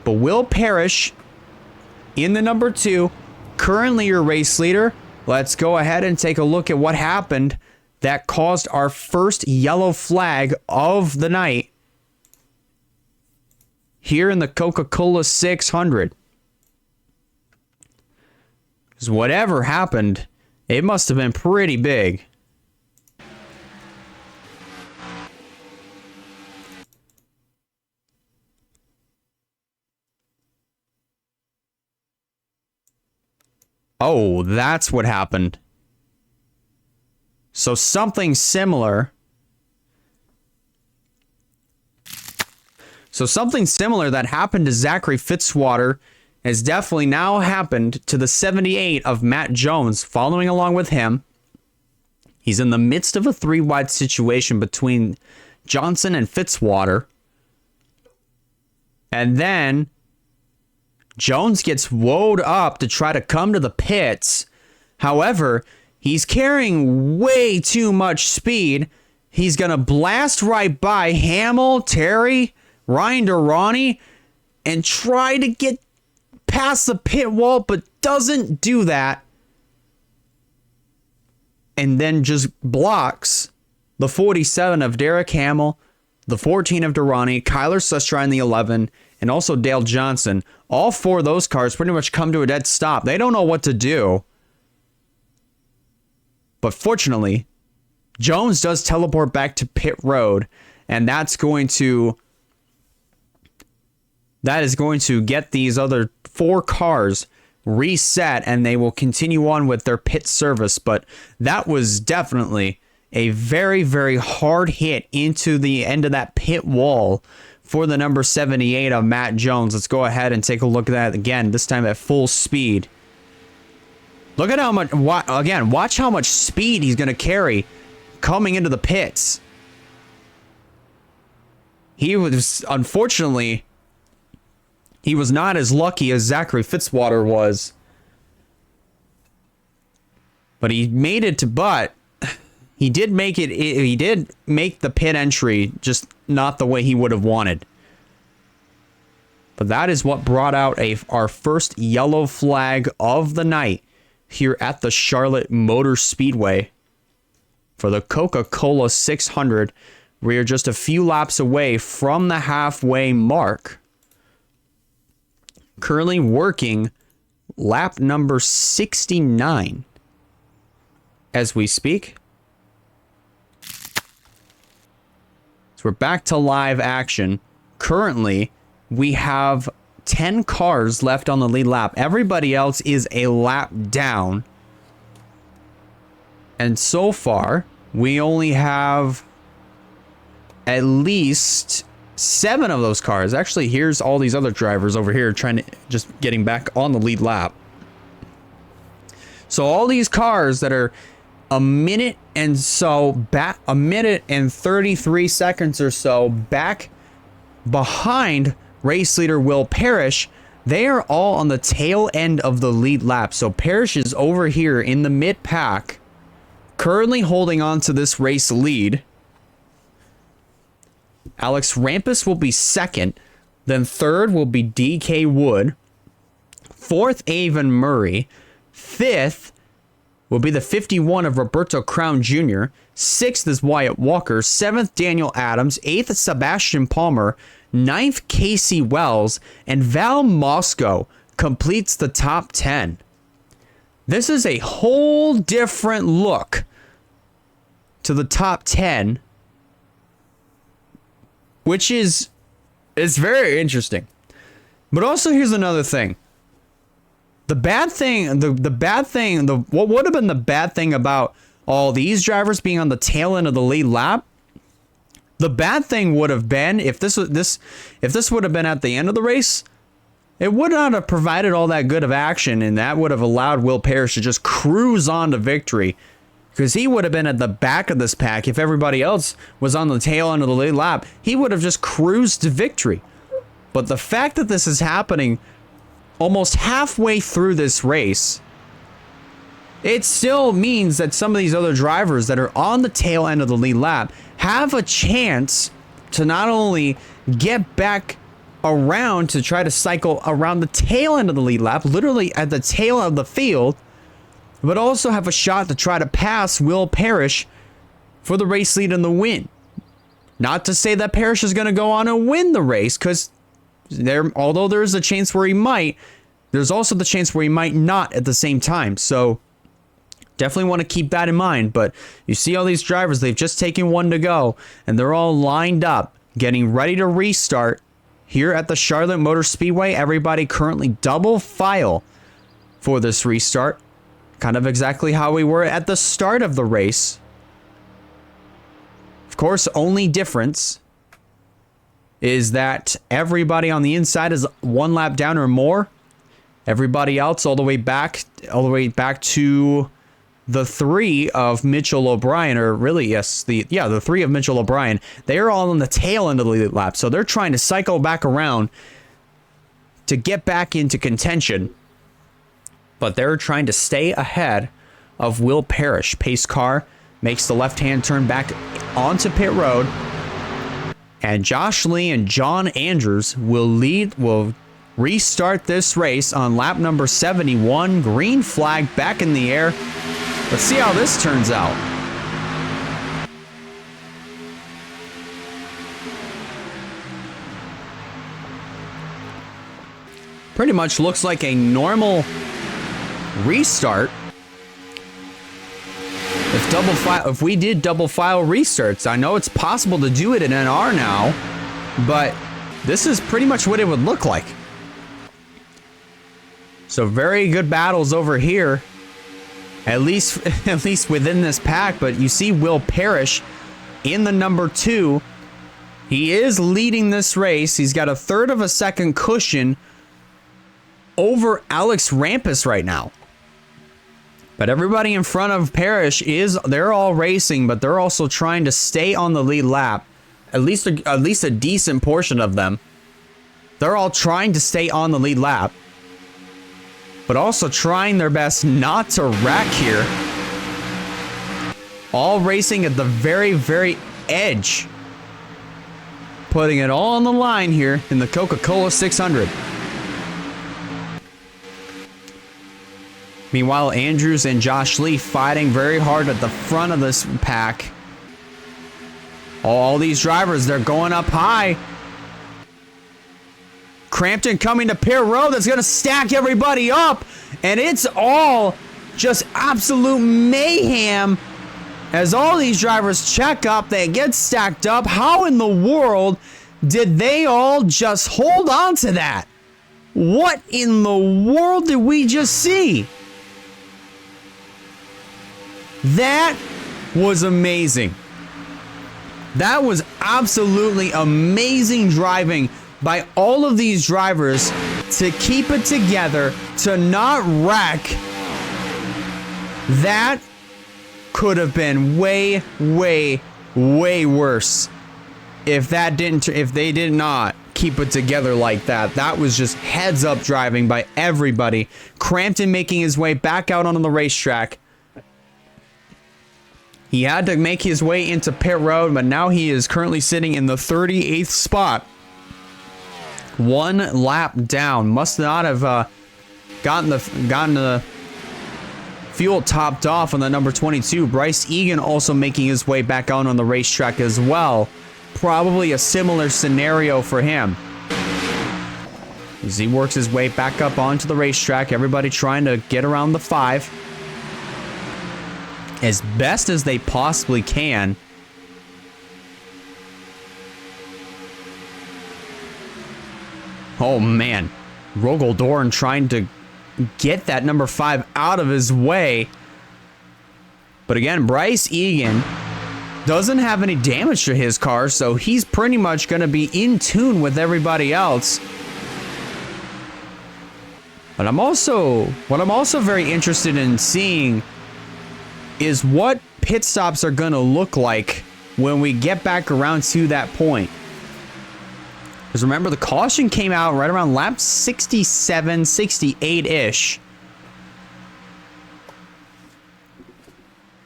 But Will Parrish in the number 2, currently your race leader. Let's go ahead and take a look at what happened that caused our first yellow flag of the night here in the Coca-Cola 600. Because whatever happened, it must have been pretty big. Oh, that's what happened. So something similar So something similar that happened to Zachary Fitzwater has definitely now happened to the 78 of Matt Jones. Following along with him, he's in the midst of a 3-wide situation between Johnson and Fitzwater. And then Jones gets woed up to try to come to the pits. However, he's carrying way too much speed. He's going to blast right by Hamill, Terry, Ryan Durrani, and try to get past the pit wall, but doesn't do that. And then just blocks the 47 of Derek Hamill, the 14 of Durrani, Kyler Sustry in the 11, and also Dale Johnson. All 4 of those cars pretty much come to a dead stop. They don't know what to do. But fortunately, Jones does teleport back to pit road, and that is going to get these other 4 cars reset, and they will continue on with their pit service. But that was definitely a very, very hard hit into the end of that pit wall for the number 78 of Matt Jones. Let's go ahead and take a look at that again, this time at full speed. Look at how much, again, watch how much speed he's going to carry coming into the pits. He was, unfortunately, he was not as lucky as Zachary Fitzwater was. But he made it to, he did make it, he did make the pit entry, just not the way he would have wanted. But that is what brought out our first yellow flag of the night here at the Charlotte Motor Speedway for the Coca-Cola 600. We are just a few laps away from the halfway mark. Currently working lap number 69 as we speak. So we're back to live action. Currently, we have 10 cars left on the lead lap. Everybody else is a lap down. And so far, we only have at least 7 of those cars. Actually, here's all these other drivers over here trying to just getting back on the lead lap. So all these cars that are a minute and 33 seconds or so back behind race leader Will Parrish, they are all on the tail end of the lead lap. So Parrish is over here in the mid pack, currently holding on to this race lead. Alex Rampus will be second. Then third will be DK Wood. Fourth, Avon Murray. Fifth will be the 51 of Roberto Crown Jr. Sixth is Wyatt Walker. Seventh, Daniel Adams. Eighth, Sebastian Palmer. Ninth, Casey Wells. And Val Moscow completes the top 10. This is a whole different look to the top 10, which is very interesting. But also, here's another thing. What would have been the bad thing about all these drivers being on the tail end of the lead lap? The bad thing would have been if this would have been at the end of the race, it would not have provided all that good of action, and that would have allowed Will Parrish to just cruise on to victory, because he would have been at the back of this pack. If everybody else was on the tail end of the lead lap, he would have just cruised to victory. But the fact that this is happening almost halfway through this race, it still means that some of these other drivers that are on the tail end of the lead lap have a chance to not only get back around to try to cycle around the tail end of the lead lap, literally at the tail of the field, but also have a shot to try to pass Will Parrish for the race lead and the win. Not to say that Parrish is going to go on and win the race, because although there's a chance where he might, there's also the chance where he might not at the same time. So definitely want to keep that in mind. But you see all these drivers, they've just taken one to go, and they're all lined up, getting ready to restart here at the Charlotte Motor Speedway. Everybody currently double file for this restart. Kind of exactly how we were at the start of the race. Of course, only difference is that everybody on the inside is 1 lap down or more. Everybody else all the way back to the 3 of Mitchell O'Brien, or really, yes, the 3 of Mitchell O'Brien. They're all on the tail end of the lead lap, so they're trying to cycle back around to get back into contention. But they're trying to stay ahead of Will Parrish. Pace car makes the left-hand turn back onto pit road. And Josh Lee and John Andrews will restart this race on lap number 71. Green flag back in the air. Let's see how this turns out. Pretty much looks like a normal restart. If we did double file restarts, I know it's possible to do it in NR now, but this is pretty much what it would look like. So very good battles over here, at least within this pack. But you see Will Parrish in the number 2. He is leading this race. He's got a 1/3 of a second cushion over Alex Rampus right now. But everybody in front of Parrish they're all racing, but they're also trying to stay on the lead lap. At least a decent portion of them. They're all trying to stay on the lead lap, but also trying their best not to wreck here. All racing at the very, very edge. Putting it all on the line here in the Coca-Cola 600. Meanwhile, Andrews and Josh Lee fighting very hard at the front of this pack. All these drivers, they're going up high. Crampton coming to pit road. That's going to stack everybody up. And it's all just absolute mayhem as all these drivers check up. They get stacked up. How in the world did they all just hold on to that? What in the world did we just see? That was amazing. That was absolutely amazing driving by all of these drivers to keep it together, to not wreck. That could have been way, way, way worse if they did not keep it together like that. That was just heads up driving by everybody. Crampton making his way back out onto the racetrack. He had to make his way into pit road, but now he is currently sitting in the 38th spot. 1 lap down. Must not have gotten the fuel topped off on the number 22. Bryce Egan also making his way back out on the racetrack as well. Probably a similar scenario for him. As he works his way back up onto the racetrack, everybody trying to get around the 5 as best as they possibly can. Oh man, Rogel Dorn trying to get that number 5 out of his way. But again, Bryce Egan doesn't have any damage to his car, so he's pretty much going to be in tune with everybody else. But what I'm also very interested in seeing is what pit stops are going to look like when we get back around to that point. Because remember, the caution came out right around lap 67, 68-ish.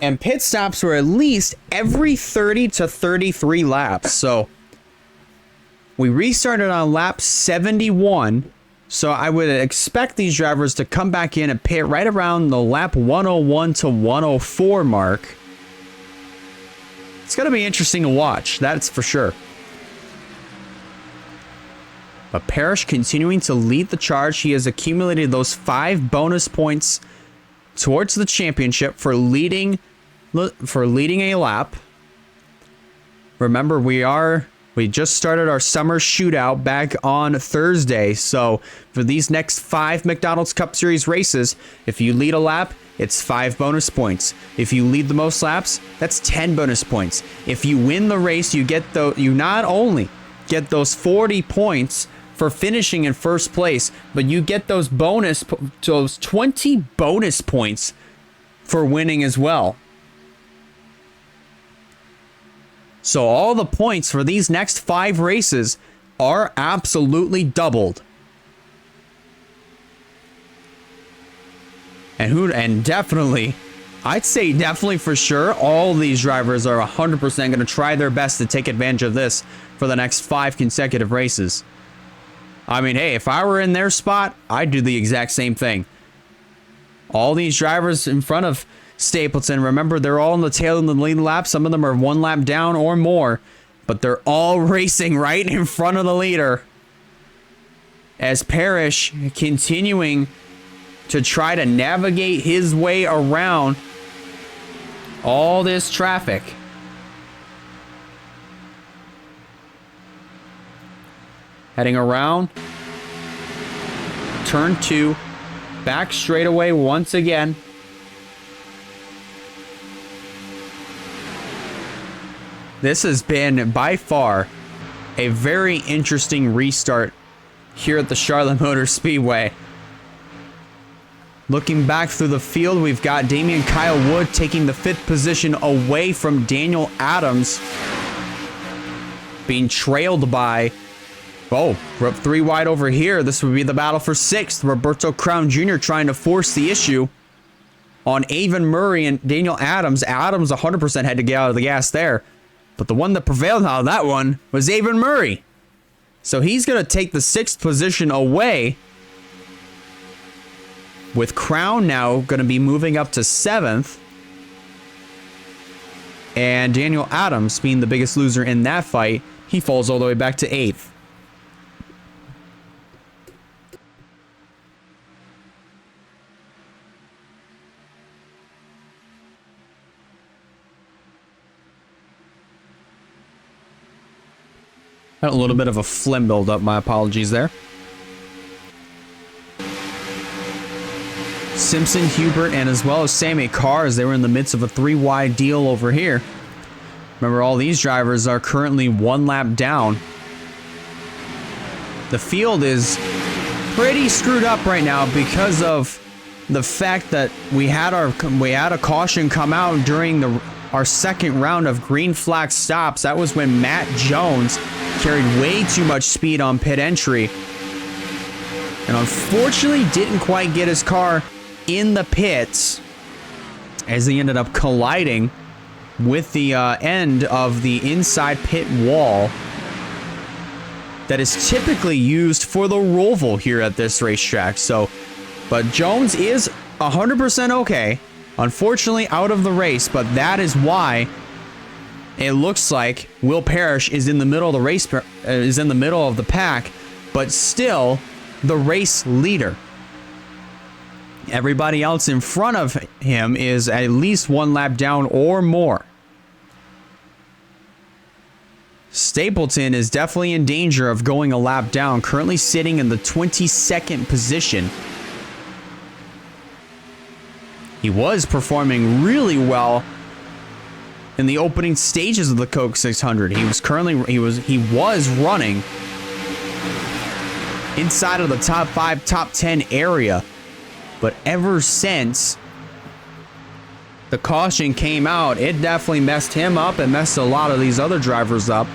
And pit stops were at least every 30 to 33 laps. So we restarted on lap 71. So I would expect these drivers to come back in and pit right around the lap 101 to 104 mark. It's going to be interesting to watch, that's for sure. But Parrish continuing to lead the charge. He has accumulated those 5 bonus points towards the championship for leading a lap. Remember, we just started our summer shootout back on Thursday. So for these next 5 McDonald's Cup Series races, if you lead a lap, it's 5 bonus points. If you lead the most laps, that's 10 bonus points. If you win the race, you not only get those 40 points for finishing in first place, but you get those 20 bonus points for winning as well. So all the points for these next 5 races are absolutely doubled. And definitely, I'd say definitely for sure, all these drivers are 100% going to try their best to take advantage of this for the next 5 consecutive races. I mean, hey, if I were in their spot, I'd do the exact same thing. All these drivers in front of Stapleton, remember, they're all in the tail of the lead lap. Some of them are 1 lap down or more, but they're all racing right in front of the leader. As Parrish continuing to try to navigate his way around all this traffic. Heading around. Turn 2. Back straightaway once again. This has been by far a very interesting restart here at the Charlotte Motor Speedway. Looking back through the field, we've got Damian Kyle Wood taking the 5th position away from Daniel Adams. Being trailed by, we're up 3 wide over here. This would be the battle for 6th. Roberto Crown Jr. trying to force the issue on Avon Murray and Daniel Adams. Adams 100% had to get out of the gas there. But the one that prevailed out of that one was Avon Murray. So he's going to take the 6th position away, with Crown now going to be moving up to 7th. And Daniel Adams being the biggest loser in that fight, he falls all the way back to 8th. Had a little bit of a phlegm build-up. My apologies there. Simpson, Hubert, and as well as Sammy Carr, as they were in the midst of a 3-wide deal over here. Remember, all these drivers are currently 1 lap down. The field is pretty screwed up right now because of the fact that we had a caution come out during our second round of green flag stops. That was when Matt Jones carried way too much speed on pit entry, and unfortunately didn't quite get his car in the pits, as he ended up colliding with the end of the inside pit wall that is typically used for the roval here at this racetrack. So, but Jones is 100% okay. Unfortunately out of the race, but that is why it looks like Will Parrish is in the middle of the race, is in the middle of the pack, but still the race leader. Everybody else in front of him is at least 1 lap down or more. Stapleton is definitely in danger of going a lap down, currently sitting in the 22nd position. He was performing really well in the opening stages of the Coke 600. He was running inside of the top 5, top 10 area. But ever since the caution came out, it definitely messed him up and messed a lot of these other drivers up,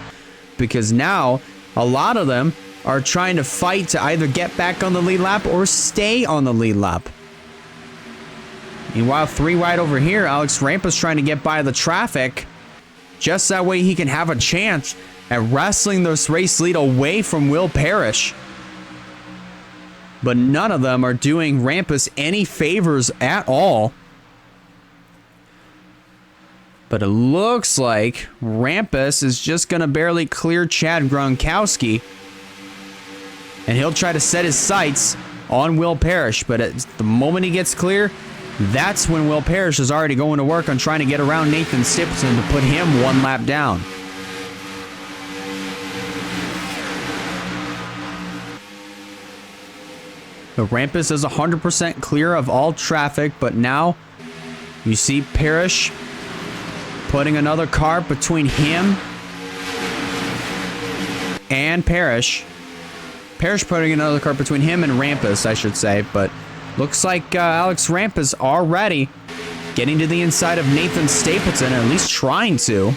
because now a lot of them are trying to fight to either get back on the lead lap or stay on the lead lap. Meanwhile, 3 wide over here, Alex Rampa's trying to get by the traffic, just that way he can have a chance at wrestling this race lead away from Will Parrish. But none of them are doing Rampus any favors at all. But it looks like Rampus is just going to barely clear Chad Gronkowski, and he'll try to set his sights on Will Parrish. But at the moment he gets clear, that's when Will Parrish is already going to work on trying to get around Nathan Stapleton to put him 1 lap down. The Rampus is 100% clear of all traffic, but now you see Parrish putting another car between him and Parrish. Parrish putting another car between him and Rampus, I should say. But looks like Alex Rampus already getting to the inside of Nathan Stapleton, or at least trying to.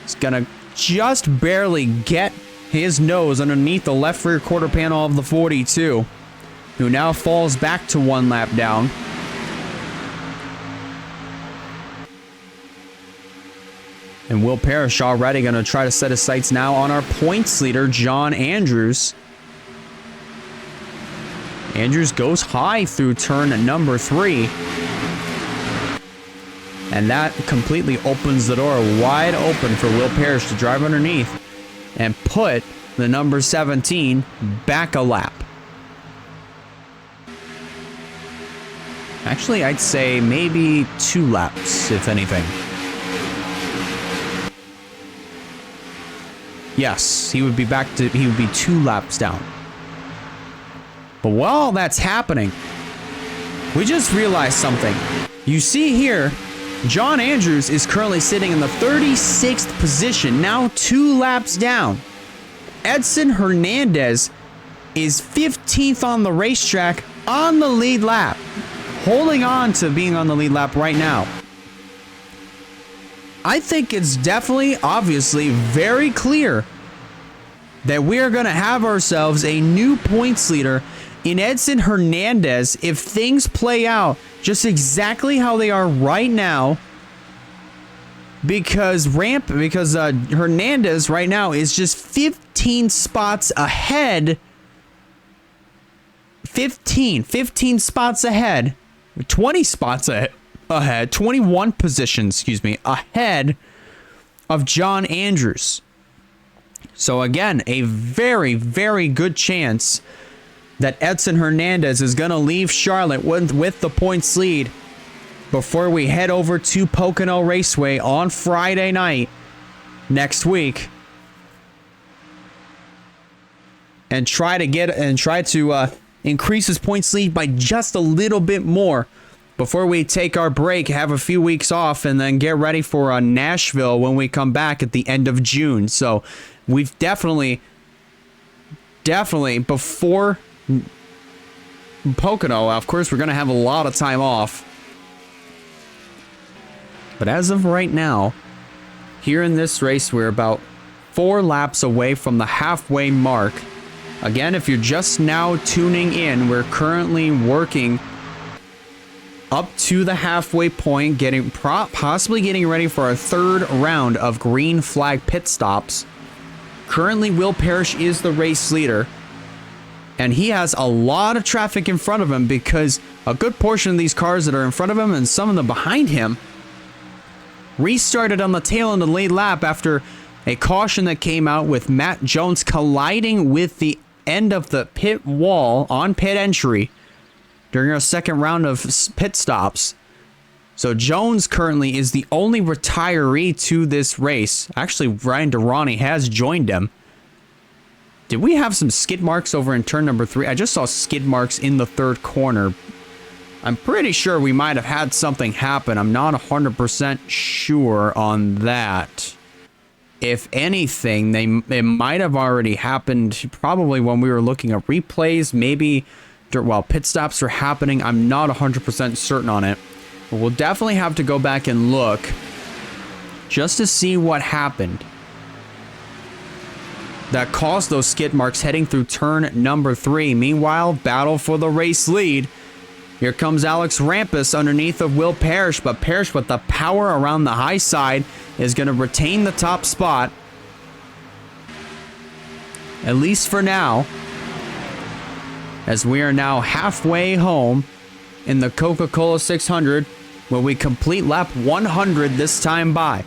He's gonna just barely get his nose underneath the left rear quarter panel of the 42, who now falls back to 1 lap down. And Will Parrish already going to try to set his sights now on our points leader, John Andrews. Andrews goes high through turn number 3. And that completely opens the door wide open for Will Parrish to drive underneath and put the number 17 back a lap. Actually, I'd say maybe 2 laps, if anything. Yes, he would be 2 laps down. But while that's happening, we just realized something. You see here, John Andrews is currently sitting in the 36th position, now 2 laps down. Edson Hernandez is 15th on the racetrack on the lead lap, holding on to being on the lead lap right now. I think it's definitely, obviously, very clear that we are going to have ourselves a new points leader in Edson Hernandez if things play out just exactly how they are right now. Because Hernandez right now is just 15 spots ahead. 15 spots ahead. 20 spots ahead. 21 positions, ahead of John Andrews. So again, a very, very good chance that Edson Hernandez is going to leave Charlotte with the points lead before we head over to Pocono Raceway on Friday night next week and try to increase his points lead by just a little bit more before we take our break, have a few weeks off, and then get ready for Nashville when we come back at the end of June. So we've definitely before Pocono, of course, we're going to have a lot of time off. But as of right now, here in this race, we're about 4 laps away from the halfway mark. Again, if you're just now tuning in, we're currently working up to the halfway point, possibly getting ready for our 3rd round of green flag pit stops. Currently, Will Parrish is the race leader, and he has a lot of traffic in front of him because a good portion of these cars that are in front of him and some of them behind him restarted on the tail end of the lead lap after a caution that came out with Matt Jones colliding with the end of the pit wall on pit entry during our 2nd round of pit stops. So Jones currently is the only retiree to this race. Actually, Ryan Durrani has joined him. Did we have some skid marks over in turn number 3? I just saw skid marks in the 3rd corner. I'm pretty sure we might have had something happen. I'm not 100% sure on that. If anything, it might have already happened probably when we were looking at replays, maybe while pit stops were happening. I'm not 100% certain on it. But we'll definitely have to go back and look just to see what happened that caused those skid marks heading through turn number 3. Meanwhile, battle for the race lead. Here comes Alex Rampus underneath of Will Parrish, but Parrish with the power around the high side is going to retain the top spot, at least for now, as we are now halfway home in the Coca-Cola 600, where we complete lap 100 this time by.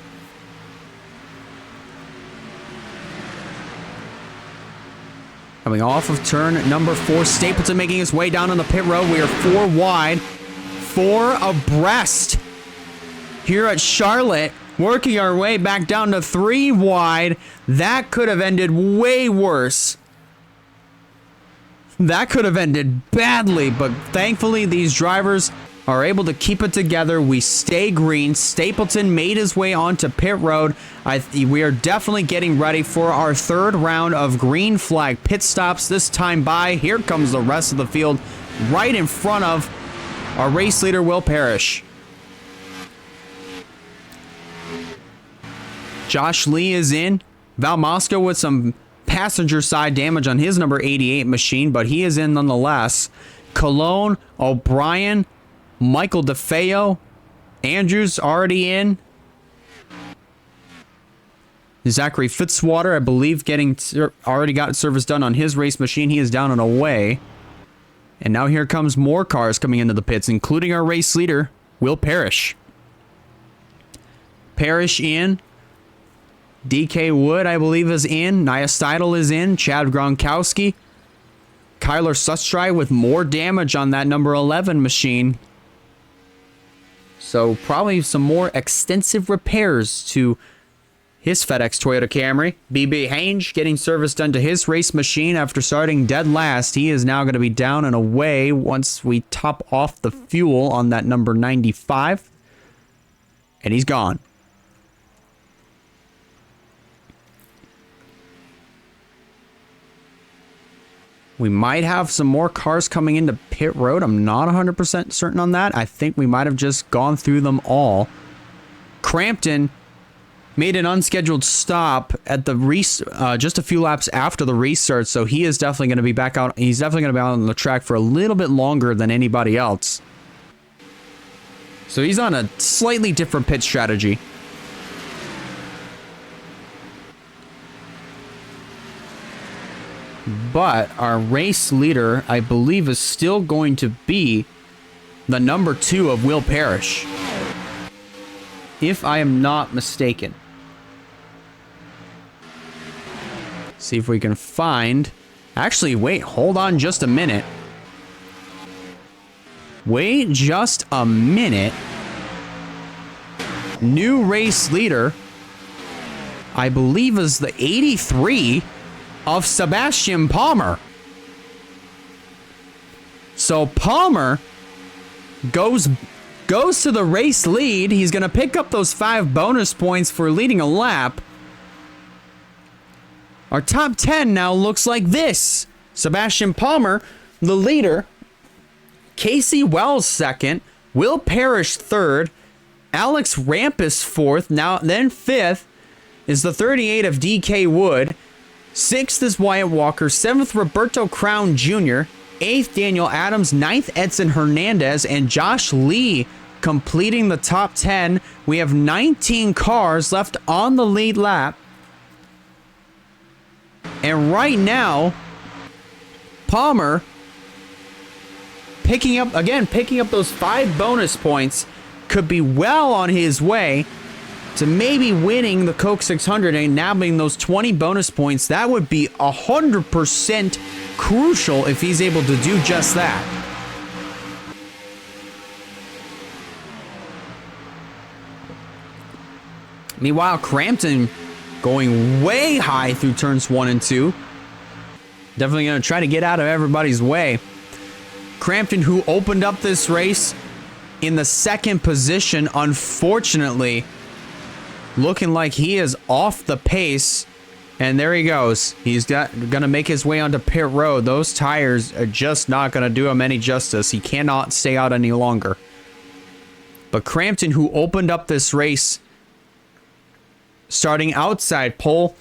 Coming off of turn number 4, Stapleton making his way down on the pit road. We are 4 wide, 4 abreast here at Charlotte, working our way back down to 3 wide. That could have ended way worse. That could have ended badly, but thankfully these drivers are able to keep it together. We stay green. Stapleton made his way onto pit road. We are definitely getting ready for our third round of green flag pit stops. This time by, here comes the rest of the field right in front of our race leader, Will Parrish. Josh Lee is in. Val Mosco with some passenger side damage on his number 88 machine, but he is in nonetheless. Cologne, O'Brien, Michael DeFeo, Andrews already in. Zachary Fitzwater, I believe, already got service done on his race machine. He is down and away. And now here comes more cars coming into the pits, including our race leader, Will Parrish. Parrish in. DK Wood, I believe, is in. Nia Steidel is in. Chad Gronkowski. Kyler Sustry with more damage on that number 11 machine. So probably some more extensive repairs to his FedEx Toyota Camry. BB Hange getting service done to his race machine after starting dead last. He is now going to be down and away once we top off the fuel on that number 95. And he's gone. We might have some more cars coming into pit road. I'm not 100% certain on that. I think we might have just gone through them all. Crampton made an unscheduled stop at the just a few laps after the restart, so he is definitely going to be back out. He's definitely going to be out on the track for a little bit longer than anybody else. So he's on a slightly different pit strategy. But our race leader, I believe, is still going to be the number 2 of Will Parrish, if I am not mistaken. See if we can find... Actually, wait, hold on just a minute. Wait just a minute. New race leader, I believe, is the 83... of Sebastian Palmer. So Palmer goes to the race lead. He's going to pick up those 5 bonus points for leading a lap. Our top 10 now looks like this. Sebastian Palmer, the leader. Casey Wells second. Will Parrish third. Alex Rampus fourth. Then fifth is the 38 of DK Wood. 6th is Wyatt Walker. 7th, Roberto Crown Jr. 8th, Daniel Adams. 9th, Edson Hernandez. And Josh Lee completing the top 10. We have 19 cars left on the lead lap. And right now, Palmer picking up those 5 bonus points, could be well on his way to maybe winning the Coke 600 and nabbing those 20 bonus points. That would be 100% crucial if he's able to do just that. Meanwhile, Crampton going way high through turns 1 and 2. Definitely going to try to get out of everybody's way. Crampton, who opened up this race in the 2nd position, unfortunately, looking like he is off the pace. And there he goes. He's going to make his way onto pit road. Those tires are just not going to do him any justice. He cannot stay out any longer. But Crampton, who opened up this race starting outside pole,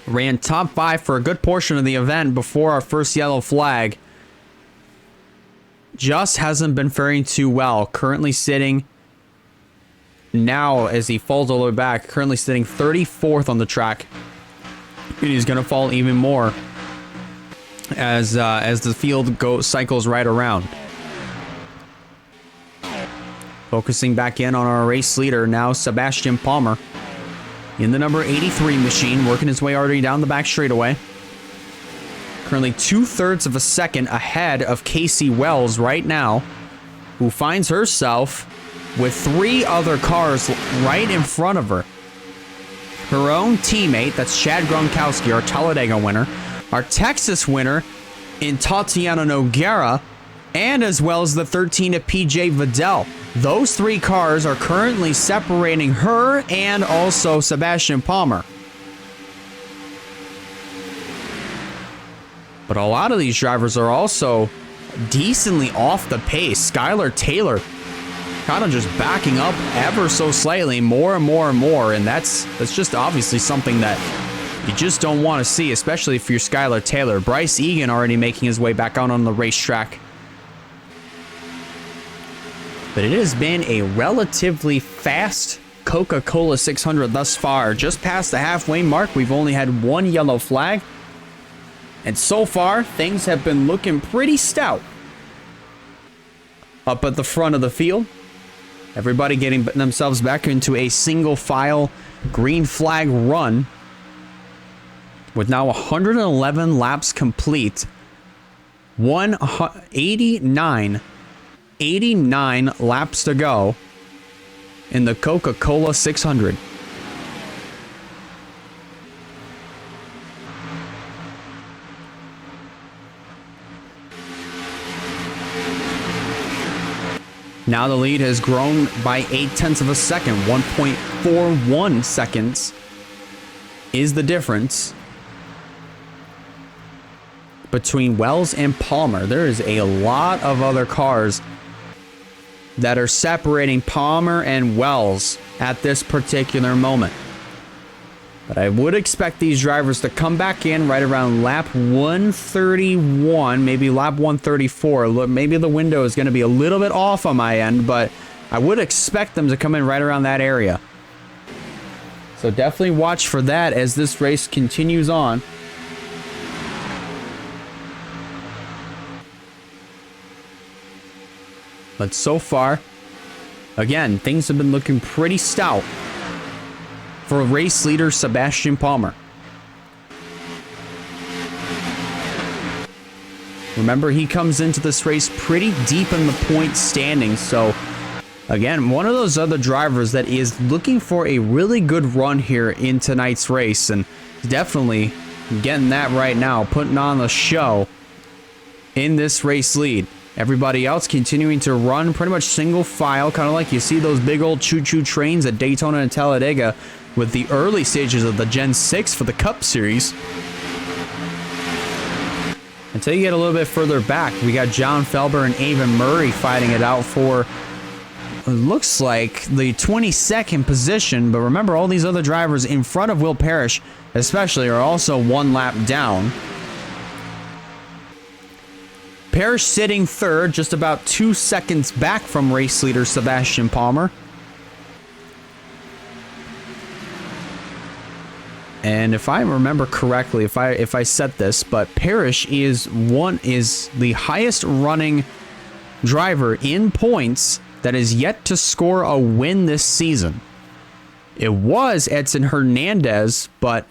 ran top 5 for a good portion of the event before our first yellow flag, just hasn't been faring too well. Currently sitting... Now, as he falls all the way back, currently sitting 34th on the track. And he's going to fall even more as the field cycles right around. Focusing back in on our race leader now, Sebastian Palmer. In the number 83 machine, working his way already down the back straightaway. Currently 2/3 of a second ahead of Casey Wells right now, who finds herself with 3 other cars right in front of her. Her own teammate, that's Chad Gronkowski, our Talladega winner. Our Texas winner in Tatiana Noguera, and as well as the 13 of PJ Vidal. Those three cars are currently separating her and also Sebastian Palmer. But a lot of these drivers are also decently off the pace. Skylar Taylor kind of just backing up ever so slightly, more and more and more, and that's just obviously something that you just don't want to see, especially if you're Skylar Taylor. Bryce Egan already making his way back out on the racetrack. But it has been a relatively fast Coca-Cola 600 thus far. Just past the halfway mark, we've only had one yellow flag. And so far, things have been looking pretty stout. Up at the front of the field, everybody getting themselves back into a single file green flag run. With now 111 laps complete. 89 laps to go in the Coca-Cola 600. Now the lead has grown by 0.8 of a second. 1.41 seconds is the difference between Wells and Palmer. There is a lot of other cars that are separating Palmer and Wells at this particular moment. But I would expect these drivers to come back in right around lap 131, maybe lap 134. Look, maybe the window is going to be a little bit off on my end, but I would expect them to come in right around that area. So definitely watch for that as this race continues on. But so far, again, things have been looking pretty stout for race leader Sebastian Palmer. Remember, he comes into this race pretty deep in the point standings. So, again, one of those other drivers that is looking for a really good run here in tonight's race. And definitely getting that right now, putting on the show in this race lead. Everybody else continuing to run pretty much single file, kind of like you see those big old choo-choo trains at Daytona and Talladega with the early stages of the Gen 6 for the Cup Series. Until you get a little bit further back, we got John Felber and Avon Murray fighting it out for, it looks like, the 22nd position. But remember, all these other drivers in front of Will Parrish, especially, are also one lap down. Parrish sitting third, just about 2 seconds back from race leader Sebastian Palmer. And if I remember correctly, if I said this, but Parrish is the highest running driver in points that is yet to score a win this season. It was Edson Hernandez, but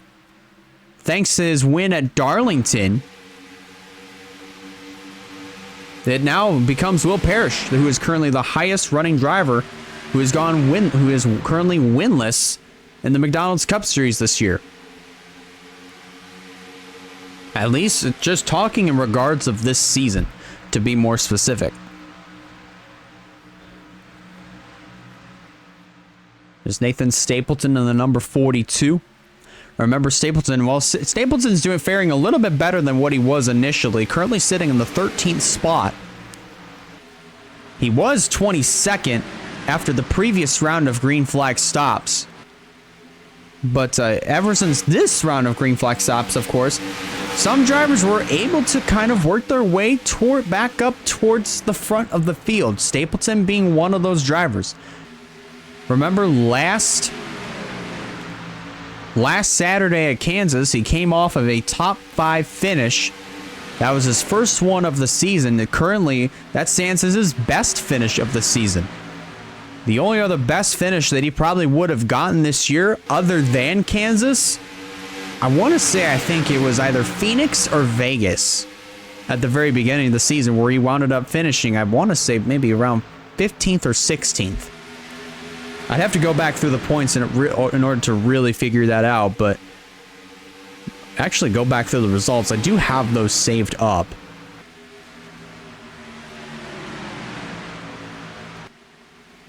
thanks to his win at Darlington, it now becomes Will Parrish, who is currently the highest running driver who is currently winless in the McDonald's Cup Series this year. At least just talking in regards of this season, to be more specific. There's Nathan Stapleton in the number 42. Remember Stapleton, well, Stapleton's faring a little bit better than what he was initially, currently sitting in the 13th spot. He was 22nd after the previous round of green flag stops. But ever since this round of green flag stops, of course, some drivers were able to kind of work their way back up towards the front of the field. Stapleton being one of those drivers. Remember last Saturday at Kansas, he came off of a top 5 finish. That was his first one of the season. And currently, that stands as his best finish of the season. The only other best finish that he probably would have gotten this year, other than Kansas, I want to say I think it was either Phoenix or Vegas at the very beginning of the season, where he wound up finishing, I want to say maybe around 15th or 16th. I'd have to go back through the points in order to really figure that out, but actually go back through the results. I do have those saved up.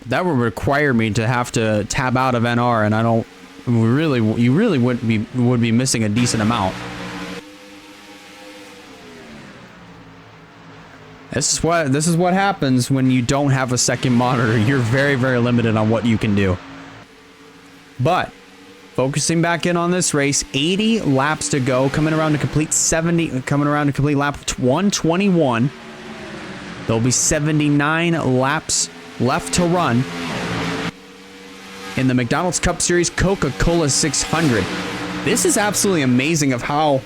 That would require me to have to tab out of NR, and I don't really. You really would be missing a decent amount. This is what happens when you don't have a second monitor. You're very, very limited on what you can do. But focusing back in on this race, 80 laps to go, coming around to complete lap 121. There'll be 79 laps left to run in the McDonald's Cup Series Coca-Cola 600. This is absolutely amazing of how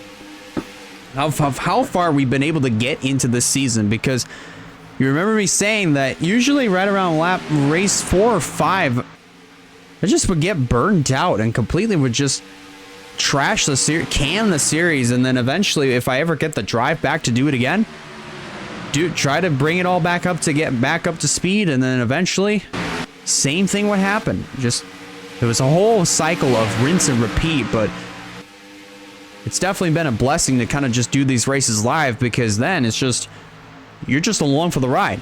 far we've been able to get into this season, because you remember me saying that usually right around race 4 or 5, I just would get burned out and completely would just trash the series, can the series, and then eventually, if I ever get the drive back to do it again, try to bring it all back up to get back up to speed, and then eventually, same thing would happen. Just, it was a whole cycle of rinse and repeat, but it's definitely been a blessing to kind of just do these races live, because then it's just, you're just along for the ride.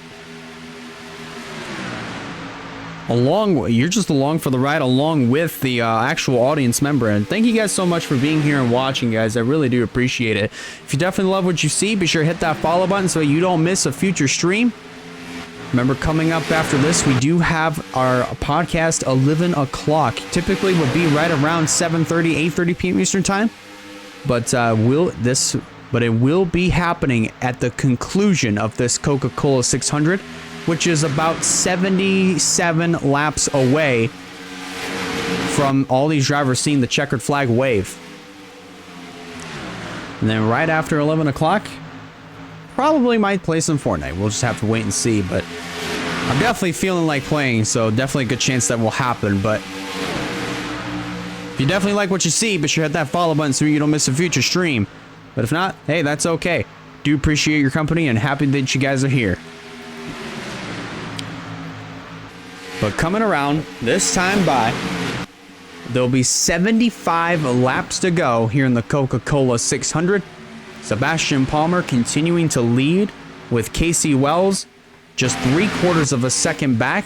You're just along for the ride along with the actual audience member. And thank you guys so much for being here and watching, guys. I really do appreciate it. If you definitely love what you see, be sure to hit that follow button so you don't miss a future stream. Remember, coming up after this, we do have our podcast 11 o'clock. Typically would be right around 7:30, 8:30 p.m. Eastern time. But it will be happening at the conclusion of this Coca-Cola 600, which is about 77 laps away from all these drivers seeing the checkered flag wave. And then right after 11 o'clock, probably might play some Fortnite. We'll just have to wait and see, but I'm definitely feeling like playing, so definitely a good chance that will happen. But if you definitely like what you see, be sure to hit that follow button so you don't miss a future stream. But if not, hey, that's okay. Do appreciate your company and happy that you guys are here. But coming around this time by, there'll be 75 laps to go here in the Coca-Cola 600. Sebastian Palmer continuing to lead with Casey Wells just 3/4 of a second back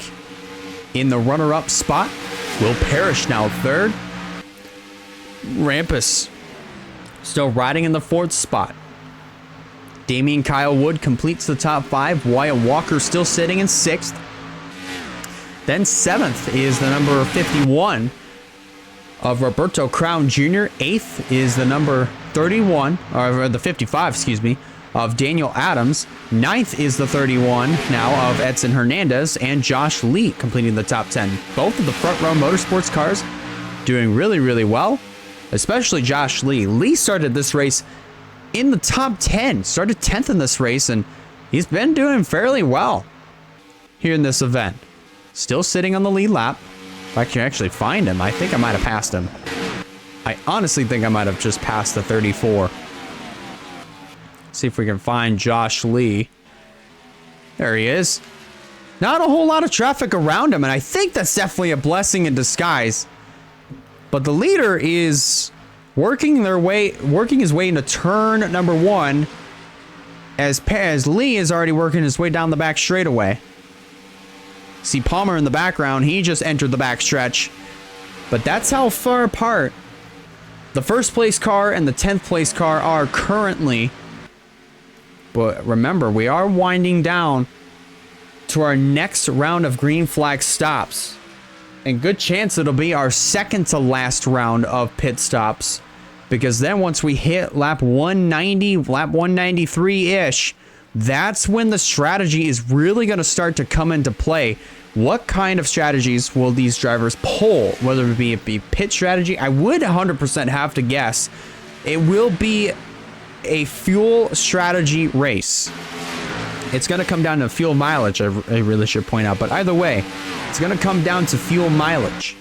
in the runner-up spot. Will Parrish now third. Rampus still riding in the 4th spot. Damian Kyle Wood completes the top 5. Wyatt Walker still sitting in 6th. Then 7th is the number 51 of Roberto Crown Jr. 8th is the number 31, or the 55, excuse me, of Daniel Adams. 9th is the 31 now of Edson Hernandez, and Josh Lee completing the top 10. Both of the front row motorsports cars doing really, really well, especially Josh Lee. Lee started this race in the top 10, started 10th in this race, and he's been doing fairly well here in this event. Still sitting on the lead lap. If I can actually find him, I think I might have passed him. I honestly think I might have just passed the 34. See if we can find Josh Lee. There he is. Not a whole lot of traffic around him, and I think that's definitely a blessing in disguise. But the leader is working his way into turn number 1, as Lee is already working his way down the back straightaway. See Palmer in the background, he just entered the back stretch. But that's how far apart the 1st place car and the 10th place car are currently. But remember, we are winding down to our next round of green flag stops. And good chance it'll be our second to last round of pit stops. Because then once we hit lap 190, lap 193-ish, that's when the strategy is really going to start to come into play. What kind of strategies will these drivers pull? Whether it be a pit strategy, I would 100% have to guess it will be a fuel strategy race. It's going to come down to fuel mileage, I really should point out. But either way, it's going to come down to fuel mileage.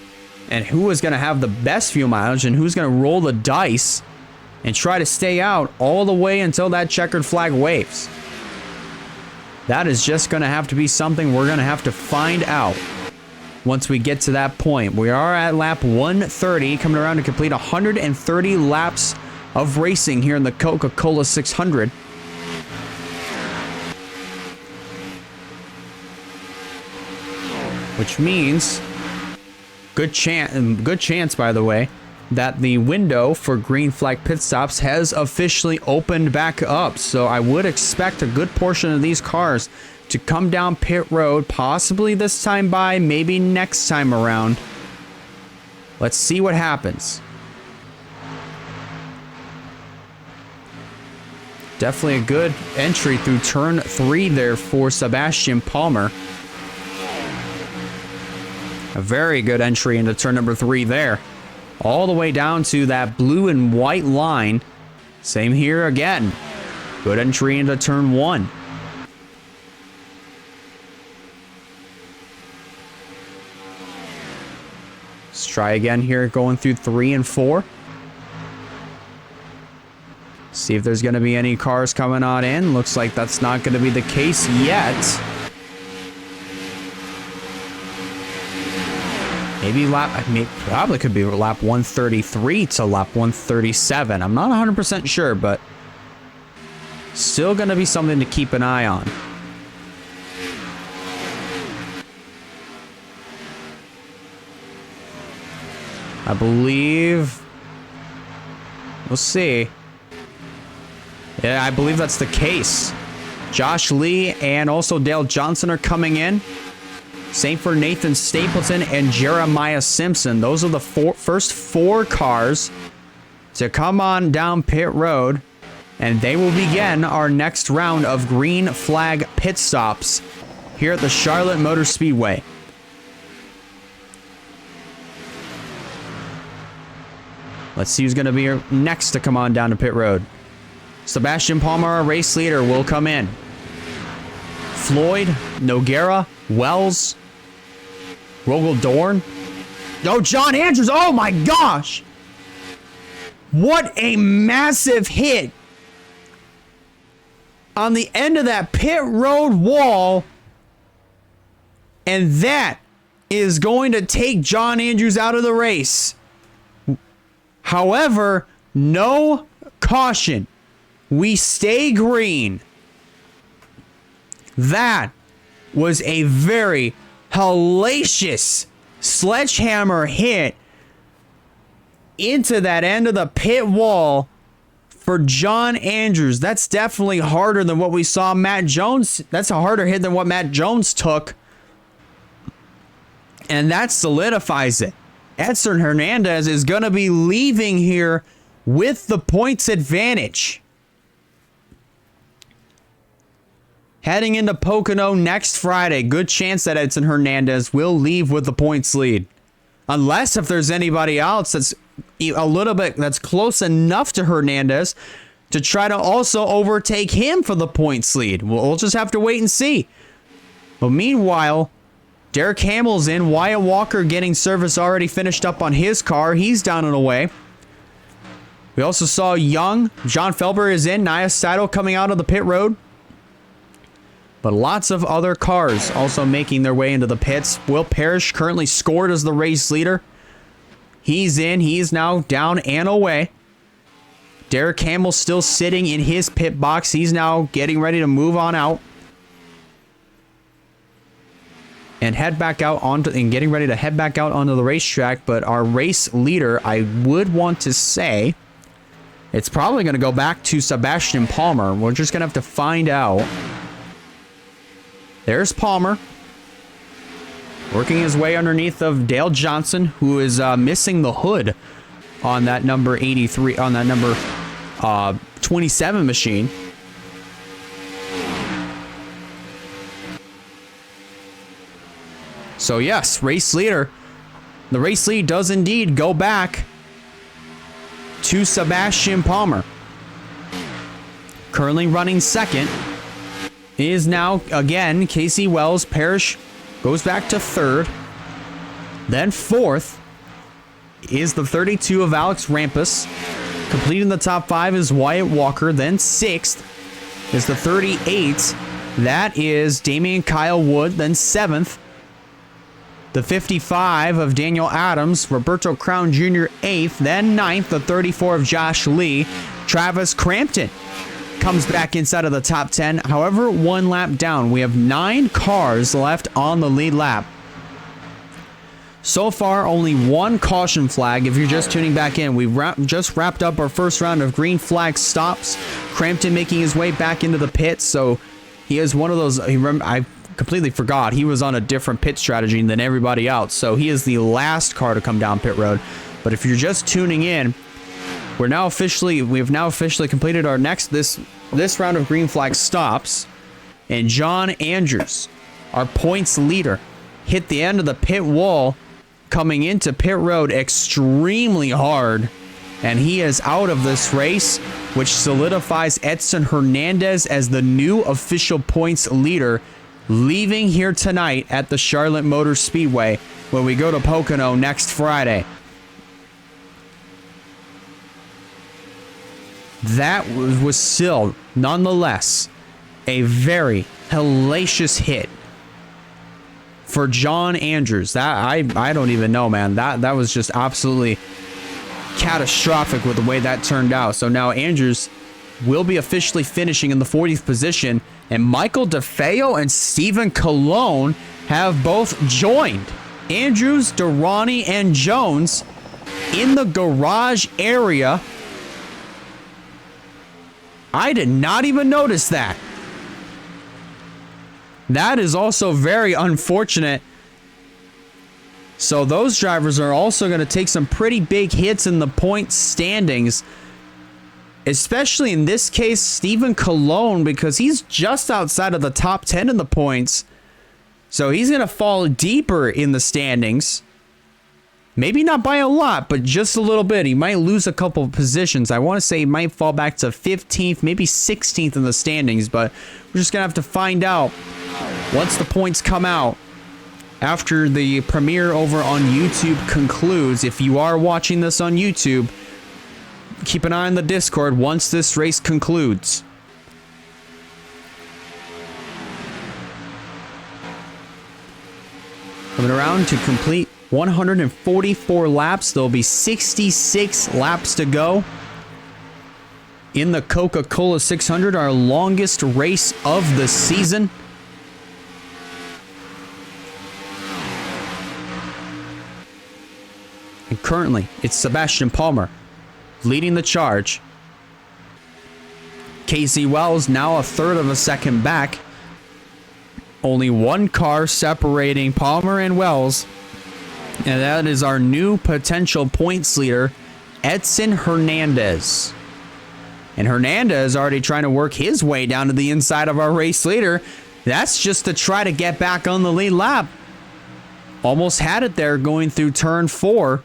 And who is going to have the best fuel mileage and who's going to roll the dice and try to stay out all the way until that checkered flag waves. That is just going to have to be something we're going to have to find out once we get to that point. We are at lap 130, coming around to complete 130 laps of racing here in the Coca-Cola 600. which means good chance, by the way, that the window for green flag pit stops has officially opened back up. So I would expect a good portion of these cars to come down pit road, possibly this time by, maybe next time around. Let's see what happens. Definitely a good entry through turn 3 there for Sebastian Palmer. A very good entry into turn number 3 there. All the way down to that blue and white line. Same here again. Good entry into turn 1. Let's try again here, going through 3 and 4. See if there's going to be any cars coming on in. Looks like that's not going to be the case yet. Probably could be lap 133 to lap 137. I'm not 100% sure, but still going to be something to keep an eye on. I believe... We'll see. Yeah, I believe that's the case. Josh Lee and also Dale Johnson are coming in. Same for Nathan Stapleton and Jeremiah Simpson. Those are the first 4 cars to come on down pit road. And they will begin our next round of green flag pit stops here at the Charlotte Motor Speedway. Let's see who's going to be next to come on down to pit road. Sebastian Palmer, our race leader, will come in. Floyd, Noguera, Wells, Rogel Dorn. Oh, John Andrews. Oh, my gosh. What a massive hit on the end of that pit road wall. And that is going to take John Andrews out of the race. However, no caution. We stay green. That was a very hellacious sledgehammer hit into that end of the pit wall for John Andrews. That's definitely harder than what we saw Matt Jones. That's a harder hit than what Matt Jones took. And that solidifies it. Edson Hernandez is going to be leaving here with the points advantage. Heading into Pocono next Friday, good chance that Edson Hernandez will leave with the points lead. Unless if there's anybody else that's that's close enough to Hernandez to try to also overtake him for the points lead. We'll just have to wait and see. But meanwhile, Derek Hamill's in. Wyatt Walker getting service already finished up on his car. He's down and away. We also saw Young. John Felber is in. Nia Seidel coming out of the pit road. But lots of other cars also making their way into the pits. Will Parrish currently scored as the race leader. He's in. He's now down and away. Derek Hamill still sitting in his pit box. He's now getting ready to move on out. And getting ready to head back out onto the racetrack. But our race leader, I would want to say, it's probably going to go back to Sebastian Palmer. We're just going to have to find out. There's Palmer, working his way underneath of Dale Johnson, who is missing the hood on that number 83, on that number 27 machine. So yes, race leader. The race lead does indeed go back to Sebastian Palmer. Currently running second is now, again, Casey Wells. Parrish goes back to third. Then fourth is the 32 of Alex Rampus. Completing the top 5 is Wyatt Walker. Then sixth is the 38. That is Damian Kyle Wood. Then seventh, the 55 of Daniel Adams. Roberto Crown Jr. 8th. Then ninth, the 34 of Josh Lee. Travis Crampton comes back inside of the top 10. However, one lap down. We have 9 cars left on the lead lap. So far, only one caution flag. If you're just tuning back in, we just wrapped up our first round of green flag stops. Crampton making his way back into the pits, so he is one of those. I completely forgot he was on a different pit strategy than everybody else, so he is the last car to come down pit road. But if you're just tuning in, we've now officially completed our this round of green flag stops, and John Andrews, our points leader, hit the end of the pit wall coming into pit road extremely hard, and he is out of this race, which solidifies Edson Hernandez as the new official points leader, leaving here tonight at the Charlotte Motor Speedway when we go to Pocono next Friday. That was still, nonetheless, a very hellacious hit for John Andrews. That I don't even know, man. That was just absolutely catastrophic with the way that turned out. So now Andrews will be officially finishing in the 40th position, and Michael DeFeo and Stephen Colon have both joined Andrews, Durrani, and Jones in the garage area. I did not even notice that. That is also very unfortunate. So those drivers are also going to take some pretty big hits in the point standings. Especially in this case, Stephen Colon, because he's just outside of the top 10 in the points. So he's going to fall deeper in the standings. Maybe not by a lot, but just a little bit. He might lose a couple of positions. I want to say he might fall back to 15th, maybe 16th in the standings, but we're just going to have to find out once the points come out after the premiere over on YouTube concludes. If you are watching this on YouTube, keep an eye on the Discord once this race concludes. Coming around to complete 144 laps. There'll be 66 laps to go in the Coca-Cola 600, our longest race of the season. And currently, it's Sebastian Palmer leading the charge. Casey Wells now a third of a second back. Only one car separating Palmer and Wells, and that is our new potential points leader, Edson Hernandez. And Hernandez already trying to work his way down to the inside of our race leader. That's just to try to get back on the lead lap. Almost had it there going through turn 4.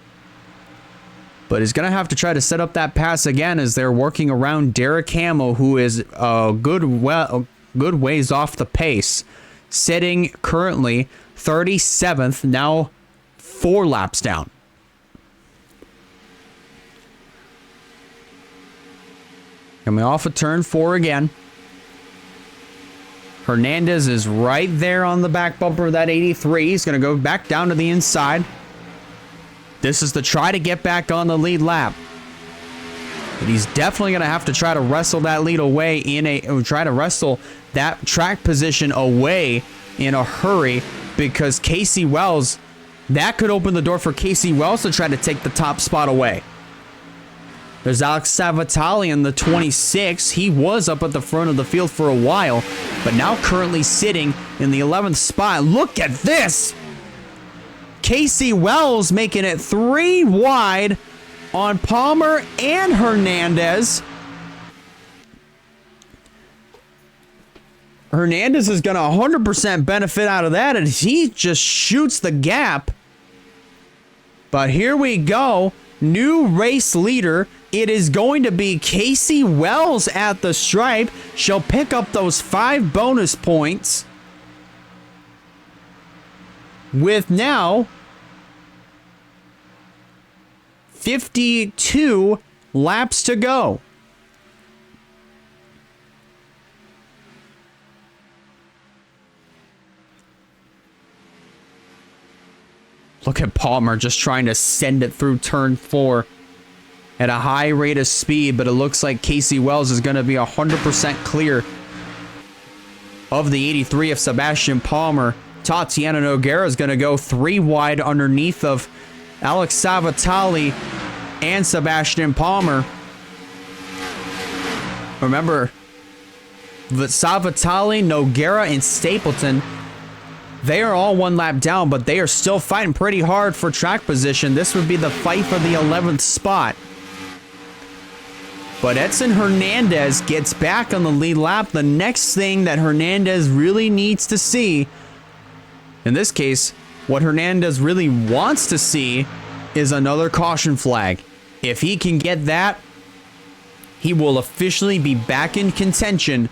But he's going to have to try to set up that pass again as they're working around Derek Hamill, who is a good ways off the pace. Sitting currently 37th, now 4 laps down. Coming off of turn 4 again. Hernandez is right there on the back bumper of that 83. He's going to go back down to the inside. This is to try to get back on the lead lap. But he's definitely going to have to try to wrestle that lead away try to wrestle that track position away in a hurry, because Casey Wells, that could open the door for Casey Wells to try to take the top spot away. There's Alex Savatali in the 26. He was up at the front of the field for a while, but now currently sitting in the 11th spot. Look at this! Casey Wells making it 3 wide on Palmer and Hernandez. Hernandez is going to 100% benefit out of that, and he just shoots the gap. But here we go. New race leader. It is going to be Casey Wells at the stripe. She'll pick up those 5 bonus points. With now 52 laps to go. Look at Palmer just trying to send it through turn 4 at a high rate of speed, but it looks like Casey Wells is going to be 100% clear of the 83 of Sebastian Palmer Tatiana Nogueira is going to go 3 wide underneath of Alex Savatali and Sebastian Palmer. Remember, the Savatali, Nogueira, and Stapleton, they are all 1 lap down, but they are still fighting pretty hard for track position. This would be the fight for the 11th spot. But Edson Hernandez gets back on the lead lap. The next thing that Hernandez really needs to see, in this case, what Hernandez really wants to see, is another caution flag. If he can get that, he will officially be back in contention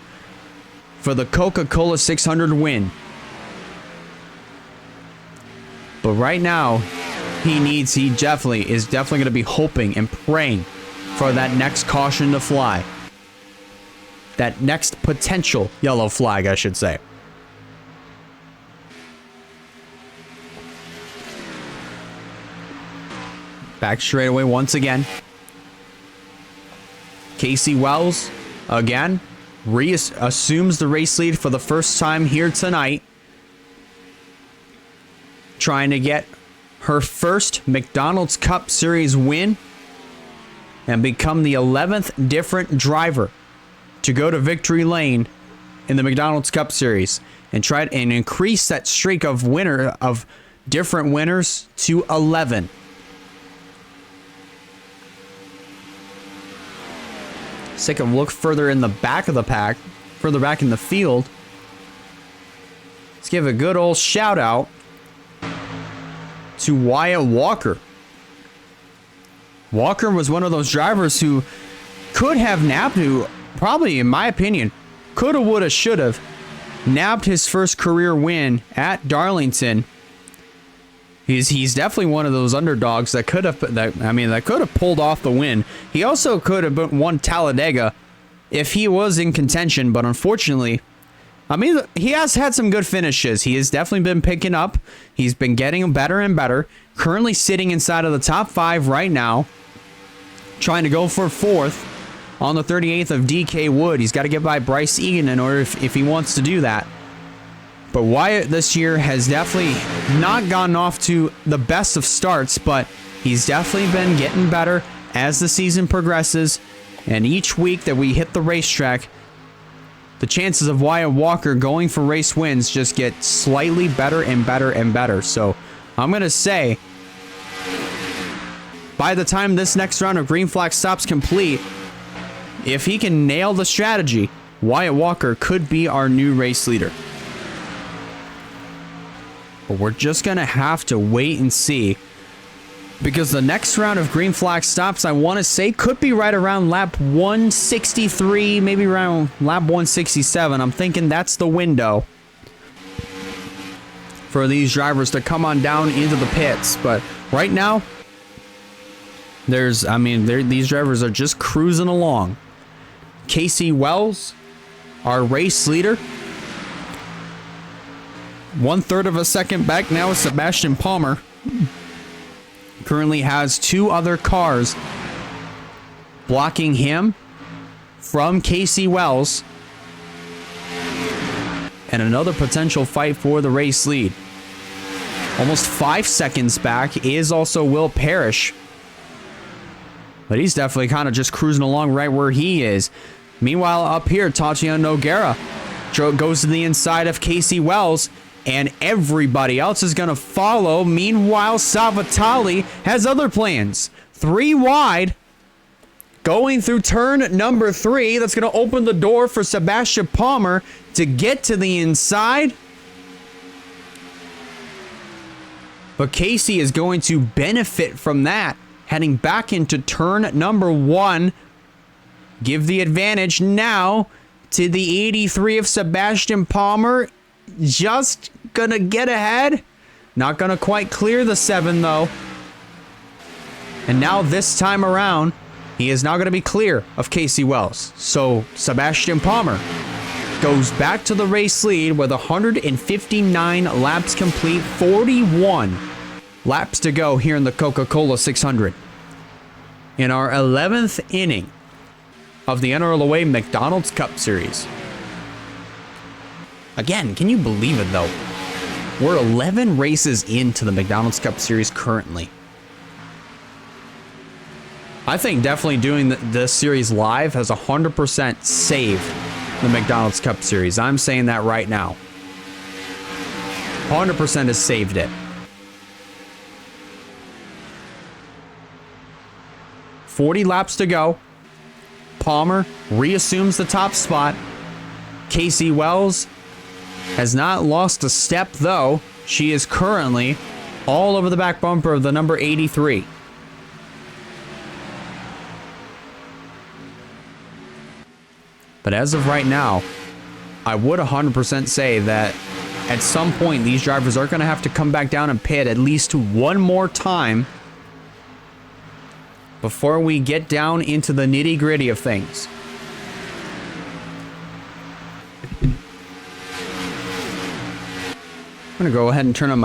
for the Coca-Cola 600 win. But right now, he definitely is going to be hoping and praying for that next caution to fly. That next potential yellow flag, I should say. Back straightaway once again. Casey Wells, again, assumes the race lead for the first time here tonight. Trying to get her first McDonald's Cup Series win and become the 11th different driver to go to victory lane in the McDonald's Cup Series and try and increase that streak of different winners to 11. Let's take a look further in the back of the pack, further back in the field. Let's give a good old shout out to Wyatt Walker. Walker was one of those drivers who could have nabbed, who probably, in my opinion, coulda, woulda, shoulda nabbed his first career win at Darlington. He's definitely one of those underdogs that could have pulled off the win. He also could have won Talladega if he was in contention, but unfortunately, he has had some good finishes. He has definitely been picking up. He's been getting better and better. Currently sitting inside of the top 5 right now. Trying to go for 4th on the 38th of DK Wood. He's got to get by Bryce Egan in order if he wants to do that. But Wyatt this year has definitely not gotten off to the best of starts, but he's definitely been getting better as the season progresses. And each week that we hit the racetrack, the chances of Wyatt Walker going for race wins just get slightly better and better and better. So I'm going to say, by the time this next round of green flag stops complete, if he can nail the strategy, Wyatt Walker could be our new race leader. But we're just going to have to wait and see, because the next round of green flag stops, I want to say, could be right around lap 163, maybe around lap 167. I'm thinking that's the window for these drivers to come on down into the pits. But right now, these drivers are just cruising along. Casey Wells, our race leader, 1/3 of a second back now is Sebastian Palmer. Currently has 2 other cars blocking him from Casey Wells, and another potential fight for the race lead. Almost 5 seconds back is also Will Parrish, but he's definitely kind of just cruising along right where he is. Meanwhile, up here, Tatiana Nogueira goes to the inside of Casey Wells, and everybody else is going to follow. Meanwhile, Savatali has other plans. 3 wide, going through turn number 3. That's going to open the door for Sebastian Palmer to get to the inside. But Casey is going to benefit from that, heading back into turn number 1. Give the advantage now to the 83 of Sebastian Palmer. Just gonna get ahead. Not gonna quite clear the 7 though. And now this time around, he is now gonna be clear of Casey Wells. So Sebastian Palmer goes back to the race lead with 159 laps complete, 41 laps to go here in the Coca-Cola 600. In our 11th inning of the NRLOA McDonald's Cup Series. Again, can you believe it though? We're 11 races into the McDonald's Cup Series currently. I think definitely doing this series live has 100% saved the McDonald's Cup Series. I'm saying that right now. 100% has saved it. 40 laps to go. Palmer reassumes the top spot. Casey Wells has not lost a step, though. She is currently all over the back bumper of the number 83. But as of right now, I would 100% say that at some point these drivers are going to have to come back down and pit at least one more time before we get down into the nitty-gritty of things. I'm gonna go ahead and turn up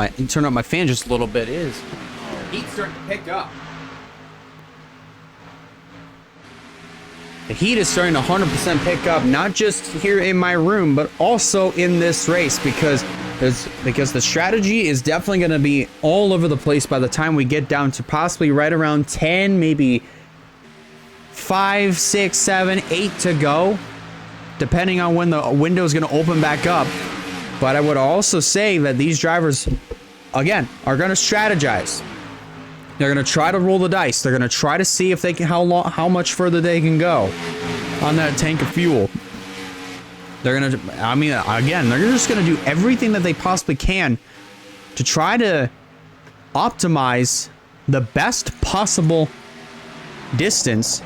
my fan just a little bit. Heat's starting to pick up. The heat is starting to 100% pick up, not just here in my room, but also in this race, because the strategy is definitely going to be all over the place by the time we get down to possibly right around 10, maybe 5, 6, 7, 8 to go, depending on when the window is going to open back up. But I would also say that these drivers, again, are going to strategize. They're going to try to roll the dice. They're going to try to see if they can how much further they can go on that tank of fuel. They're going to, I mean, again, they're just going to do everything that they possibly can to try to optimize the best possible distance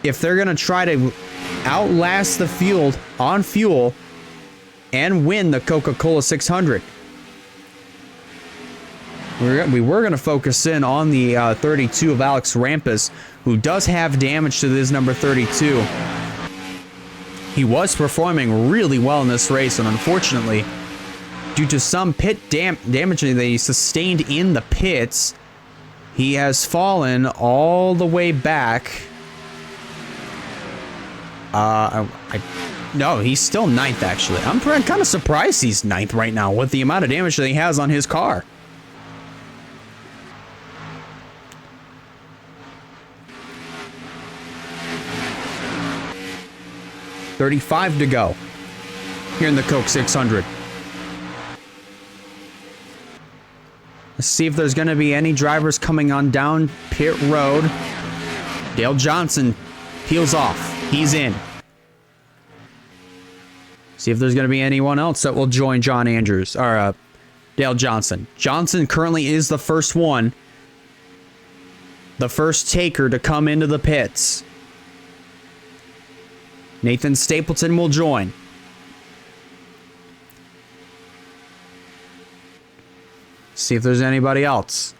if they're going to try to outlast the field on fuel and win the Coca-Cola 600. We were going to focus in on the 32 of Alex Rampus, who does have damage to this number 32. He was performing really well in this race, and unfortunately, due to some pit damage that he sustained in the pits, he has fallen all the way back. No, he's still ninth, actually. I'm kind of surprised he's ninth right now with the amount of damage that he has on his car. $35 to go here in the Coke 600. Let's see if there's going to be any drivers coming on down pit road. Dale Johnson peels off. He's in. See if there's going to be anyone else that will join John Andrews or Dale Johnson. Johnson currently is the first one, the first taker to come into the pits. Nathan Stapleton will join. See if there's anybody else.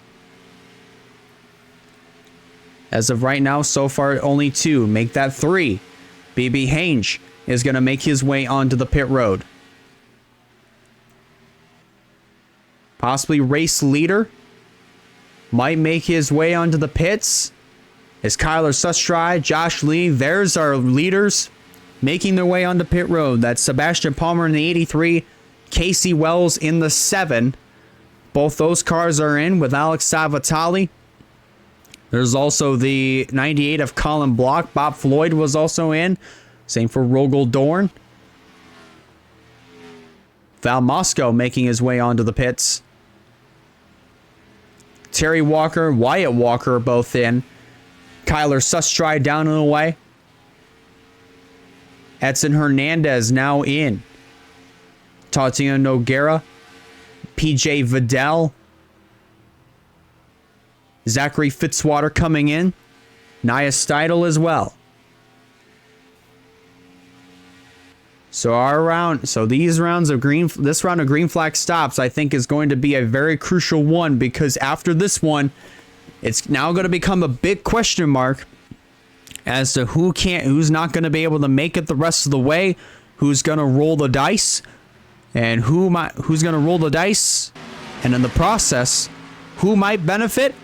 As of right now, so far, only 2. Make that 3. BB Hange is going to make his way onto the pit road. Possibly race leader might make his way onto the pits. Is Kyler Sustry, Josh Lee, there's our leaders making their way onto pit road. That's Sebastian Palmer in the 83, Casey Wells in the 7. Both those cars are in with Alex Savatali. There's also the 98 of Colin Block. Bob Floyd was also in. Same for Rogel Dorn. Val Moscow making his way onto the pits. Terry Walker, Wyatt Walker both in. Kyler Sustry down and away. Edson Hernandez now in. Tatiana Noguera. PJ Vidal. Zachary Fitzwater coming in. Nia Steidel as well. So this round of green flag stops, I think, is going to be a very crucial one, because after this one, it's now going to become a big question mark as to who's not going to be able to make it the rest of the way, who's going to roll the dice, and who's going to roll the dice, and in the process, who might benefit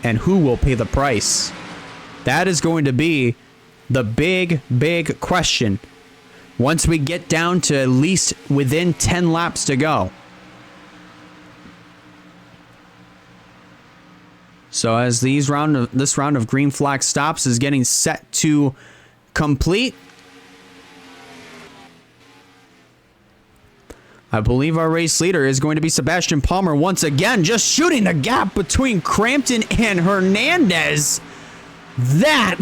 and who will pay the price. That is going to be the big question once we get down to at least within 10 laps to go. So as this round of green flag stops is getting set to complete, I believe our race leader is going to be Sebastian Palmer once again, just shooting the gap between Crampton and Hernandez. That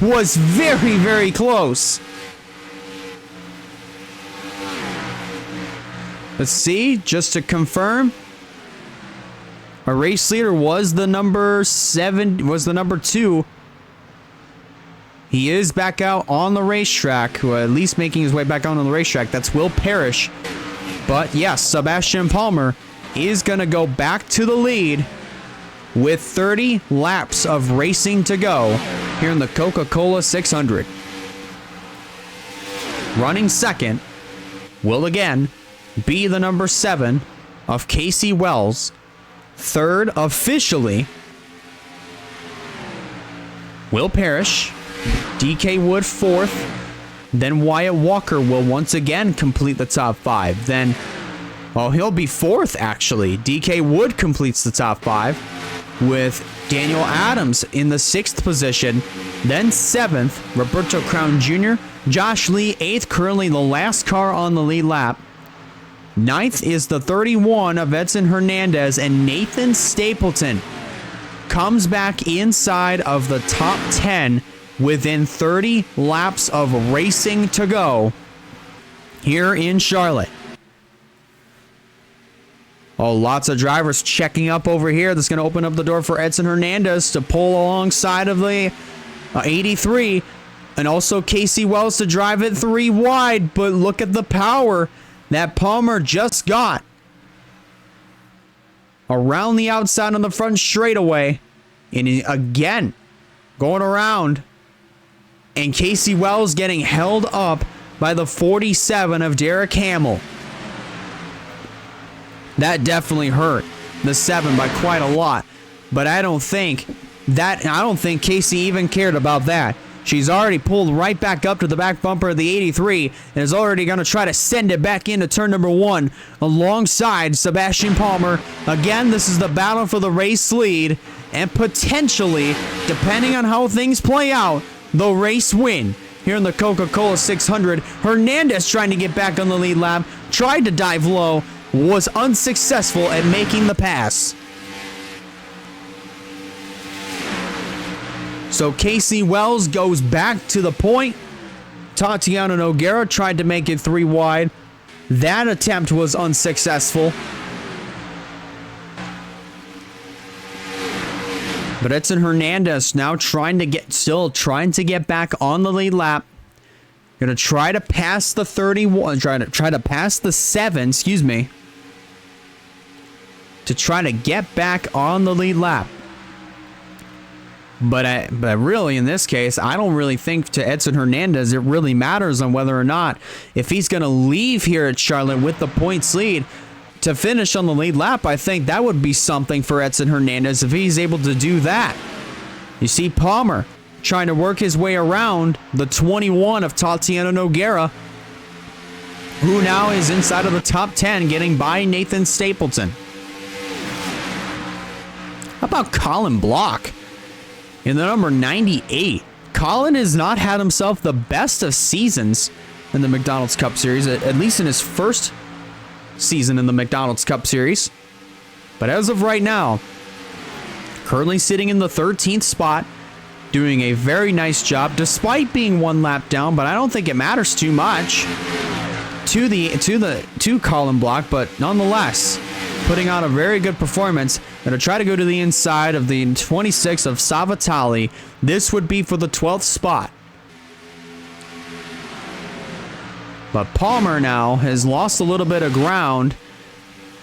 was very, very close. Let's see, just to confirm. Our race leader was the number 2. He is back out on the racetrack, at least making his way back out on the racetrack. That's Will Parrish. But yes, Sebastian Palmer is going to go back to the lead with 30 laps of racing to go here in the Coca-Cola 600. Running second will again be the number 7 of Casey Wells. Third, officially, Will Parrish. DK Wood fourth. Then Wyatt Walker will once again complete the top 5. Then, well, he'll be fourth, actually. DK Wood completes the top 5 with Daniel Adams in the 6th position. Then 7th, Roberto Crown Jr. Josh Lee 8th, currently the last car on the lead lap. 9th is the 31 of Edson Hernandez, and Nathan Stapleton comes back inside of the top 10 within 30 laps of racing to go here in Charlotte. Oh, lots of drivers checking up over here. That's going to open up the door for Edson Hernandez to pull alongside of the 83, and also Casey Wells to drive it 3 wide. But look at the power that Palmer just got around the outside on the front straightaway, and again going around, and Casey Wells getting held up by the 47 of Derek Hamill. That definitely hurt the 7 by quite a lot, but I don't think Casey even cared about that. She's already pulled right back up to the back bumper of the 83 and is already going to try to send it back into turn number 1 alongside Sebastian Palmer. Again, this is the battle for the race lead, and potentially, depending on how things play out, the race win here in the Coca-Cola 600. Hernandez trying to get back on the lead lap, tried to dive low, was unsuccessful at making the pass. So Casey Wells goes back to the point. Tatiana Noguera tried to make it 3 wide. That attempt was unsuccessful. But Edson Hernandez now trying to get back on the lead lap. Gonna try to pass the 31, try to pass the 7, excuse me, to try to get back on the lead lap. But really, in this case, I don't really think to Edson Hernandez it really matters on whether or not, if he's going to leave here at Charlotte with the points lead to finish on the lead lap. I think that would be something for Edson Hernandez if he's able to do that. You see Palmer trying to work his way around the 21 of Tatiana Noguera, who now is inside of the top 10, getting by Nathan Stapleton. How about Colin Block in the number 98? Colin has not had himself the best of seasons in the McDonald's Cup Series, at least in his first season in the McDonald's Cup Series. But as of right now, currently sitting in the 13th spot, doing a very nice job despite being 1 lap down, but I don't think it matters too much to Colin Block, but nonetheless putting on a very good performance. Going to try to go to the inside of the 26 of Savatali. This would be for the 12th spot. But Palmer now has lost a little bit of ground,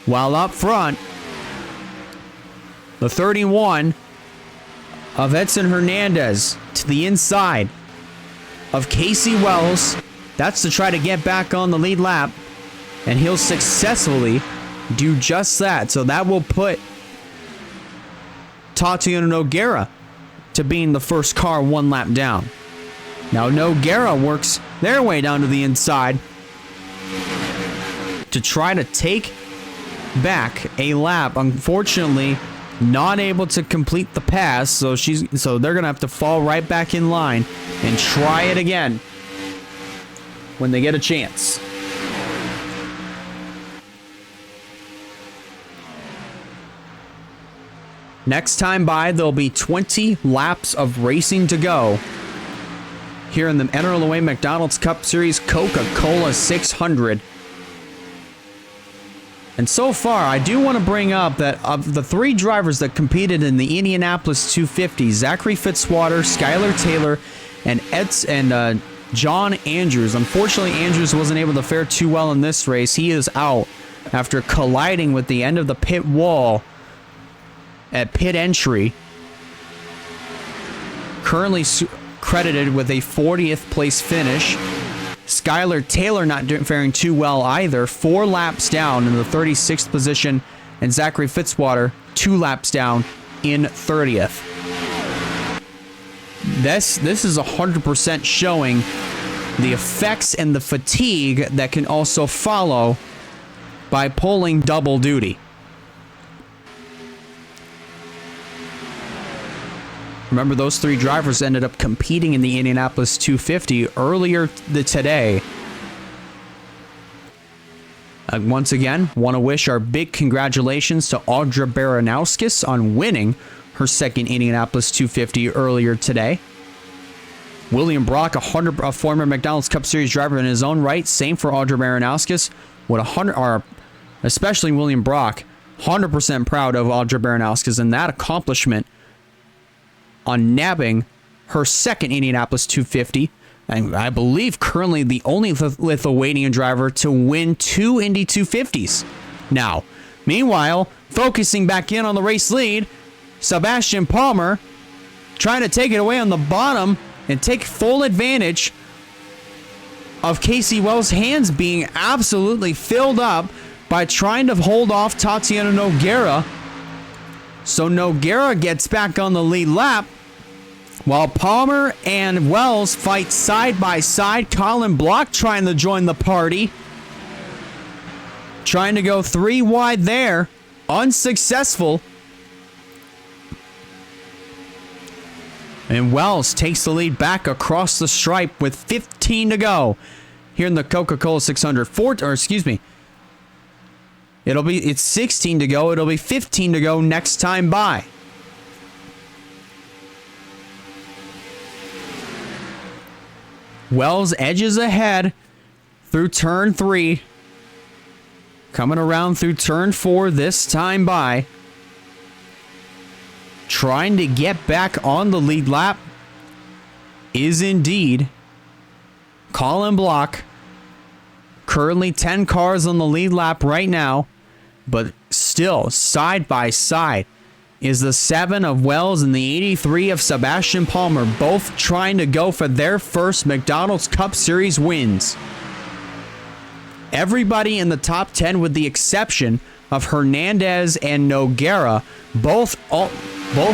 while up front, the 31 of Edson Hernandez to the inside of Casey Wells. That's to try to get back on the lead lap, and he'll successfully do just that. So that will put Tatiana Noguera to being the first car 1 lap down. Now Noguera works their way down to the inside to try to take back a lap. Unfortunately, not able to complete the pass, so they're gonna have to fall right back in line and try it again when they get a chance. Next time by, there'll be 20 laps of racing to go here in the NRLOA McDonald's Cup Series Coca-Cola 600. And so far, I do want to bring up that of the 3 drivers that competed in the Indianapolis 250, Zachary Fitzwater, Skylar Taylor, and John Andrews. Unfortunately, Andrews wasn't able to fare too well in this race. He is out after colliding with the end of the pit wall at pit entry. Currently credited with a 40th place finish. Skylar Taylor not faring too well either. 4 laps down in the 36th position. And Zachary Fitzwater 2 laps down in 30th. This is 100% showing the effects and the fatigue that can also follow by pulling double duty. Remember, those 3 drivers ended up competing in the Indianapolis 250 earlier today. Once again, want to wish our big congratulations to Audra Baranowskis on winning her second Indianapolis 250 earlier today. William Brock, a former McDonald's Cup Series driver in his own right. Same for Audra Baranowskis. Especially William Brock, 100% proud of Audra Baranowskis and that accomplishment on nabbing her second Indianapolis 250, and I believe currently the only Lithuanian driver to win 2 Indy 250s. Now, meanwhile, focusing back in on the race lead, Sebastian Palmer trying to take it away on the bottom and take full advantage of Casey Wells' hands being absolutely filled up by trying to hold off Tatiana Nogueira. So Nogueira gets back on the lead lap while Palmer and Wells fight side by side. Colin Block trying to join the party. Trying to go 3 wide there. Unsuccessful. And Wells takes the lead back across the stripe with 15 to go here in the Coca-Cola 600. It's 16 to go. It'll be 15 to go next time by. Wells edges ahead through turn 3. Coming around through turn 4 this time by. Trying to get back on the lead lap is indeed Colin Block. Currently 10 cars on the lead lap right now, but still side by side is the 7 of Wells and the 83 of Sebastian Palmer, both trying to go for their first McDonald's Cup Series wins. Everybody in the top 10 with the exception of Hernandez and Nogueira, both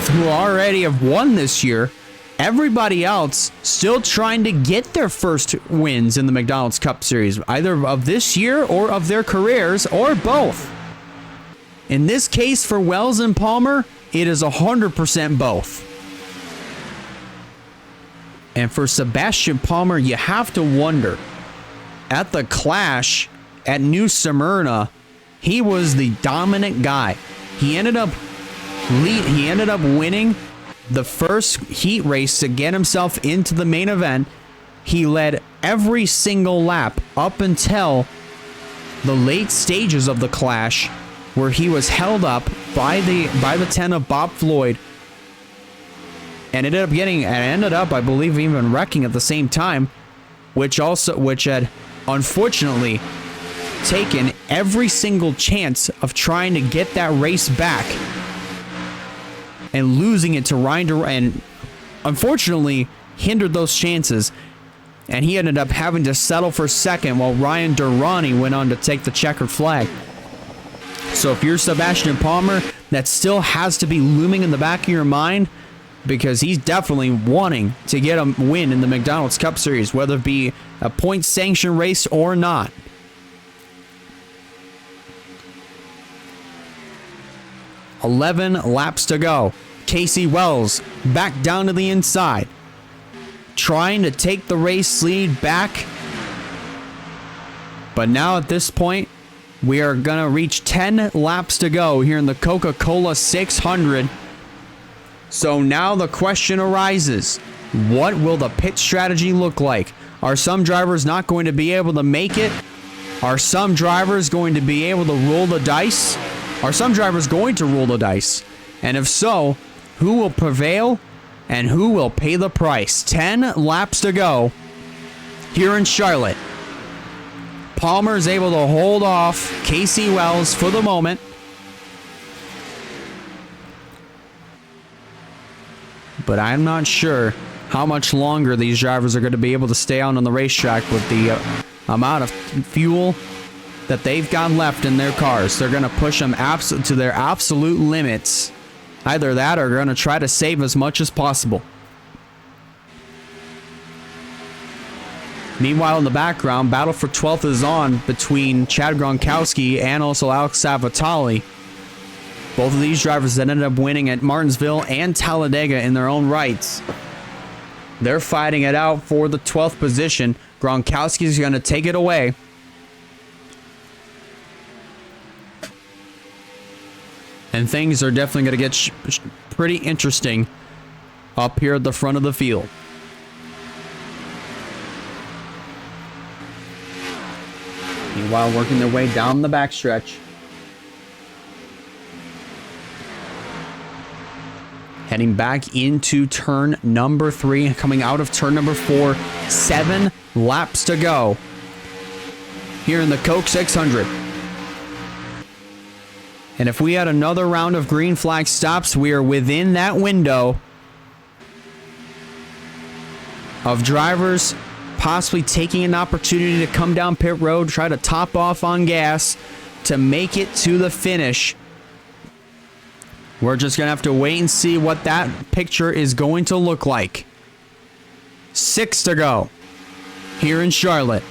who already have won this year. Everybody else still trying to get their first wins in the McDonald's Cup Series, either of this year or of their careers, or both. In this case, for Wells and Palmer, it is 100% both. And for Sebastian Palmer, you have to wonder, at the Clash at New Smyrna, he was the dominant guy. He ended up winning the first heat race to get himself into the main event. He led every single lap up until the late stages of the Clash, where he was held up by the 10 of Bob Floyd, and ended up, I believe, even wrecking at the same time, which had unfortunately taken every single chance of trying to get that race back and losing it to Ryan, and unfortunately hindered those chances, and he ended up having to settle for second while Ryan Durrani went on to take the checkered flag. So if you're Sebastian Palmer, that still has to be looming in the back of your mind, because he's definitely wanting to get a win in the McDonald's Cup Series, whether it be a point sanction race or not. 11 laps to go. Casey Wells back down to the inside, trying to take the race lead back. But now at this point, we are going to reach 10 laps to go here in the Coca-Cola 600. So now the question arises, what will the pit strategy look like? Are some drivers not going to be able to make it? Are some drivers going to be able to roll the dice? Are some drivers going to roll the dice? And if so, who will prevail and who will pay the price? 10 laps to go here in Charlotte. Palmer is able to hold off Casey Wells for the moment. But I'm not sure how much longer these drivers are going to be able to stay out on the racetrack with the amount of fuel that they've got left in their cars. They're going to push them to their absolute limits. Either that or going to try to save as much as possible. Meanwhile, in the background, battle for 12th is on between Chad Gronkowski and also Alex Savatali. Both of these drivers that ended up winning at Martinsville and Talladega in their own rights. They're fighting it out for the 12th position. Gronkowski is going to take it away. And things are definitely going to get pretty interesting up here at the front of the field. Meanwhile, working their way down the backstretch. Heading back into turn number 3, coming out of turn number 4. 7 laps to go here in the Coke 600. And if we had another round of green flag stops, we are within that window of drivers possibly taking an opportunity to come down pit road, try to top off on gas to make it to the finish. We're just going to have to wait and see what that picture is going to look like. 6 to go here in Charlotte.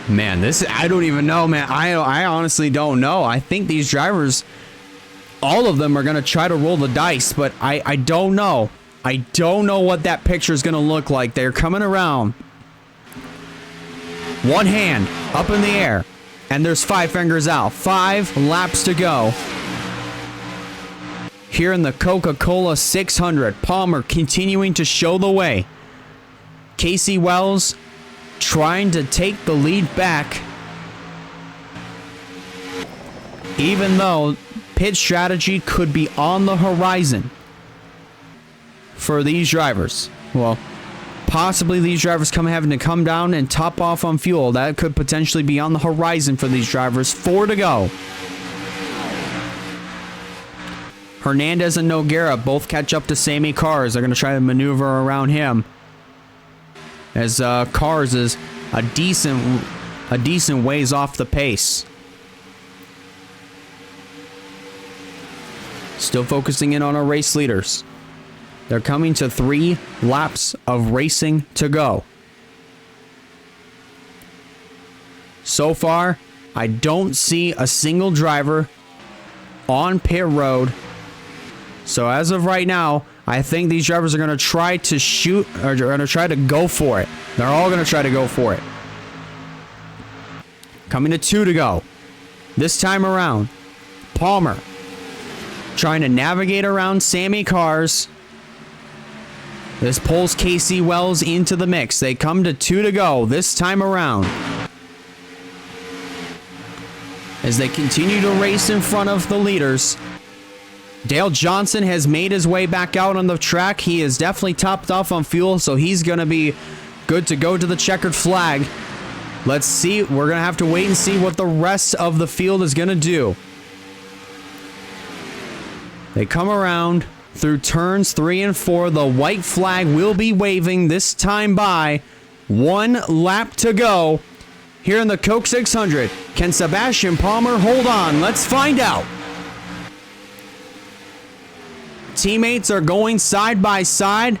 Man, I don't even know, man. I honestly don't know. I think these drivers, all of them are going to try to roll the dice, but I don't know. I don't know what that picture is going to look like. They're coming around. One hand up in the air, and there's 5 fingers out. 5 laps to go here in the Coca-Cola 600. Palmer continuing to show the way. Casey Wells trying to take the lead back, even though pit strategy could be on the horizon for these drivers. Well, possibly these drivers having to come down and top off on fuel. That could potentially be on the horizon for these drivers. 4 to go. Hernandez and Noguera both catch up to Sammy Cars. They're going to try to maneuver around him, as Cars is a decent ways off the pace. Still focusing in on our race leaders. They're coming to 3 laps of racing to go. So far, I don't see a single driver on pit road. So as of right now, I think these drivers are going to try to shoot, or are going to try to go for it. They're all going to try to go for it. Coming to 2 to go. This time around, Palmer trying to navigate around Sammy Cars. This pulls Casey Wells into the mix. They come to 2 to go this time around, as they continue to race in front of the leaders. Dale Johnson has made his way back out on the track. He is definitely topped off on fuel, so he's going to be good to go to the checkered flag. Let's see. We're going to have to wait and see what the rest of the field is going to do. They come around through turns 3 and 4. The white flag will be waving this time by. 1 lap to go here in the Coke 600. Can Sebastian Palmer hold on? Let's find out. Teammates are going side by side.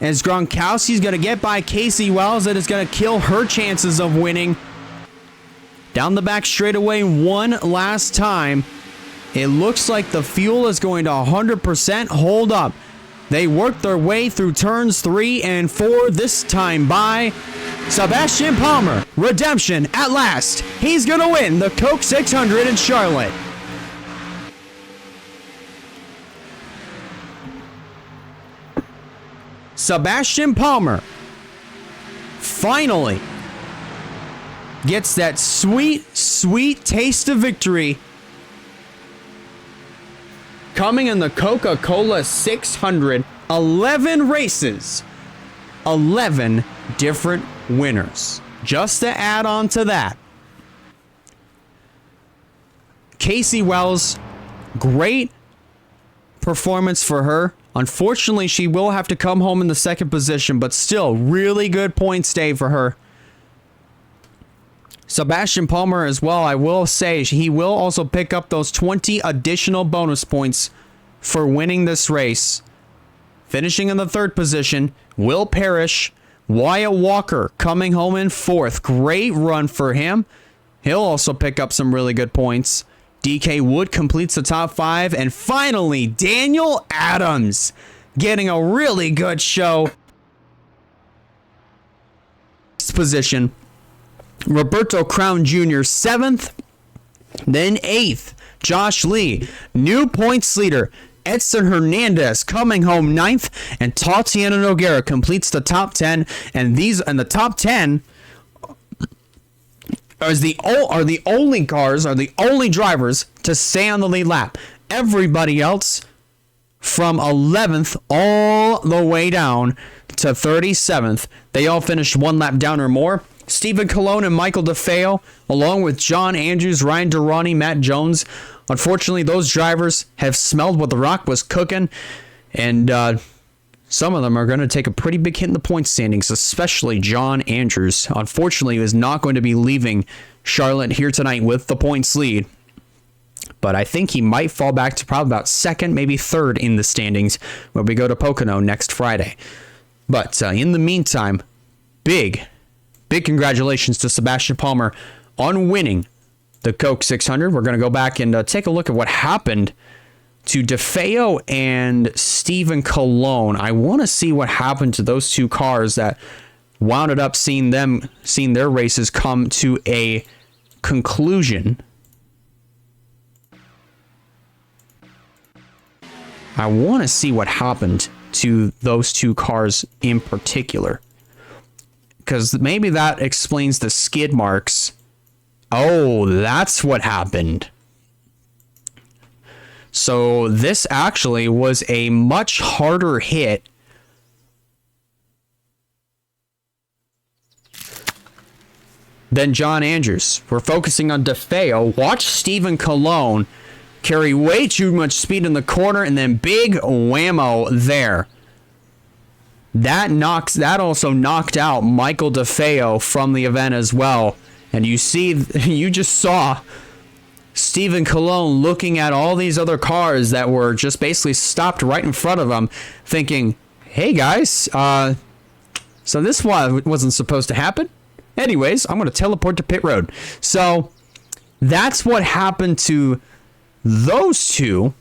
as Gronkowski's going to get by Casey Wells. That is going to kill her chances of winning. Down the back straightaway one last time. It looks like the fuel is going to 100% hold up. They worked their way through turns 3 and 4, this time by Sebastian Palmer. Redemption at last. He's going to win the Coke 600 in Charlotte. Sebastian Palmer finally gets that sweet, sweet taste of victory coming in the Coca-Cola 600. 11 races, 11 different winners. Just to add on to that, Casey Wells, great performance for her. Unfortunately, she will have to come home in the second position, but still, really good points day for her. Sebastian Palmer as well, I will say, he will also pick up those 20 additional bonus points for winning this race. Finishing in the third position, Will Parrish, Wyatt Walker coming home in fourth. Great run for him. He'll also pick up some really good points. DK Wood completes the top 5. And finally, Daniel Adams getting a really good show. Position. Roberto Crown Jr. 7th. Then 8th. Josh Lee. New points leader. Edson Hernandez coming home 9th. And Tatiana Noguera completes the top 10. And the top 10 are the only drivers to stay on the lead lap. Everybody else from 11th all the way down to 37th. They all finished one lap down or more. Stephen Colon and Michael DeFeo, along with John Andrews, Ryan Durrani, Matt Jones. Unfortunately, those drivers have smelled what the Rock was cooking, and some of them are going to take a pretty big hit in the point standings, especially John Andrews. Unfortunately, he is not going to be leaving Charlotte here tonight with the points lead, but I think he might fall back to probably about second, maybe third in the standings when we go to Pocono next Friday. But in the meantime, big congratulations to Sebastian Palmer on winning the Coke 600. We're going to go back and take a look at what happened to DeFeo and Stephen Colon. I want to see what happened to those two cars that wound up seeing their races come to a conclusion. I want to see what happened to those two cars in particular, because maybe that explains the skid marks. Oh, that's what happened. So this actually was a much harder hit than John Andrews. We're focusing on DeFeo. Watch Stephen Colon carry way too much speed in the corner, and then big whammo there. That also knocked out Michael DeFeo from the event as well. And you just saw Stephen Colon looking at all these other cars that were just basically stopped right in front of him, thinking, hey guys, so this wasn't supposed to happen. Anyways, I'm going to teleport to pit road. So that's what happened to those two.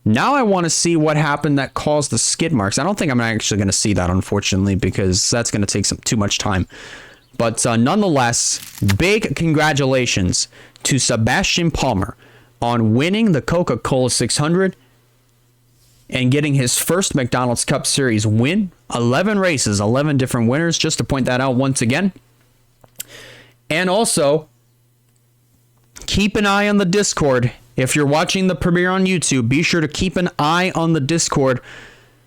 Now I want to see what happened that caused the skid marks. I don't think I'm actually going to see that, unfortunately, because that's going to take too much time. But nonetheless, big congratulations to Sebastian Palmer on winning the Coca-Cola 600 and getting his first McDonald's Cup Series win. 11 races, 11 different winners, just to point that out once again. And also, keep an eye on the Discord. If you're watching the premiere on YouTube, be sure to keep an eye on the Discord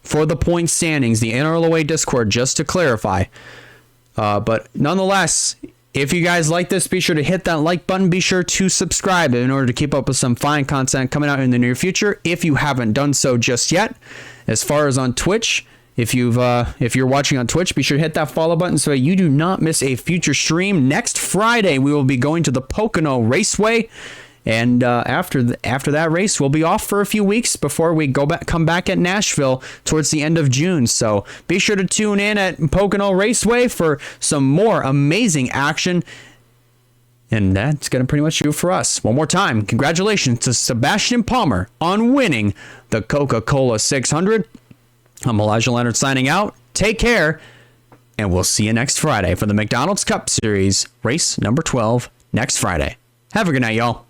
for the point standings, the NRLOA Discord, just to clarify. But nonetheless, if you guys like this, be sure to hit that like button. Be sure to subscribe in order to keep up with some fine content coming out in the near future, if you haven't done so just yet. As far as on Twitch, if you're watching on Twitch, be sure to hit that follow button so you do not miss a future stream. Next Friday, we will be going to the Pocono Raceway, And after that race, we'll be off for a few weeks before we come back at Nashville towards the end of June. So be sure to tune in at Pocono Raceway for some more amazing action. And that's going to pretty much do it for us. One more time, congratulations to Sebastian Palmer on winning the Coca-Cola 600. I'm Elijah Leonard signing out. Take care, and we'll see you next Friday for the McDonald's Cup Series, race number 12, next Friday. Have a good night, y'all.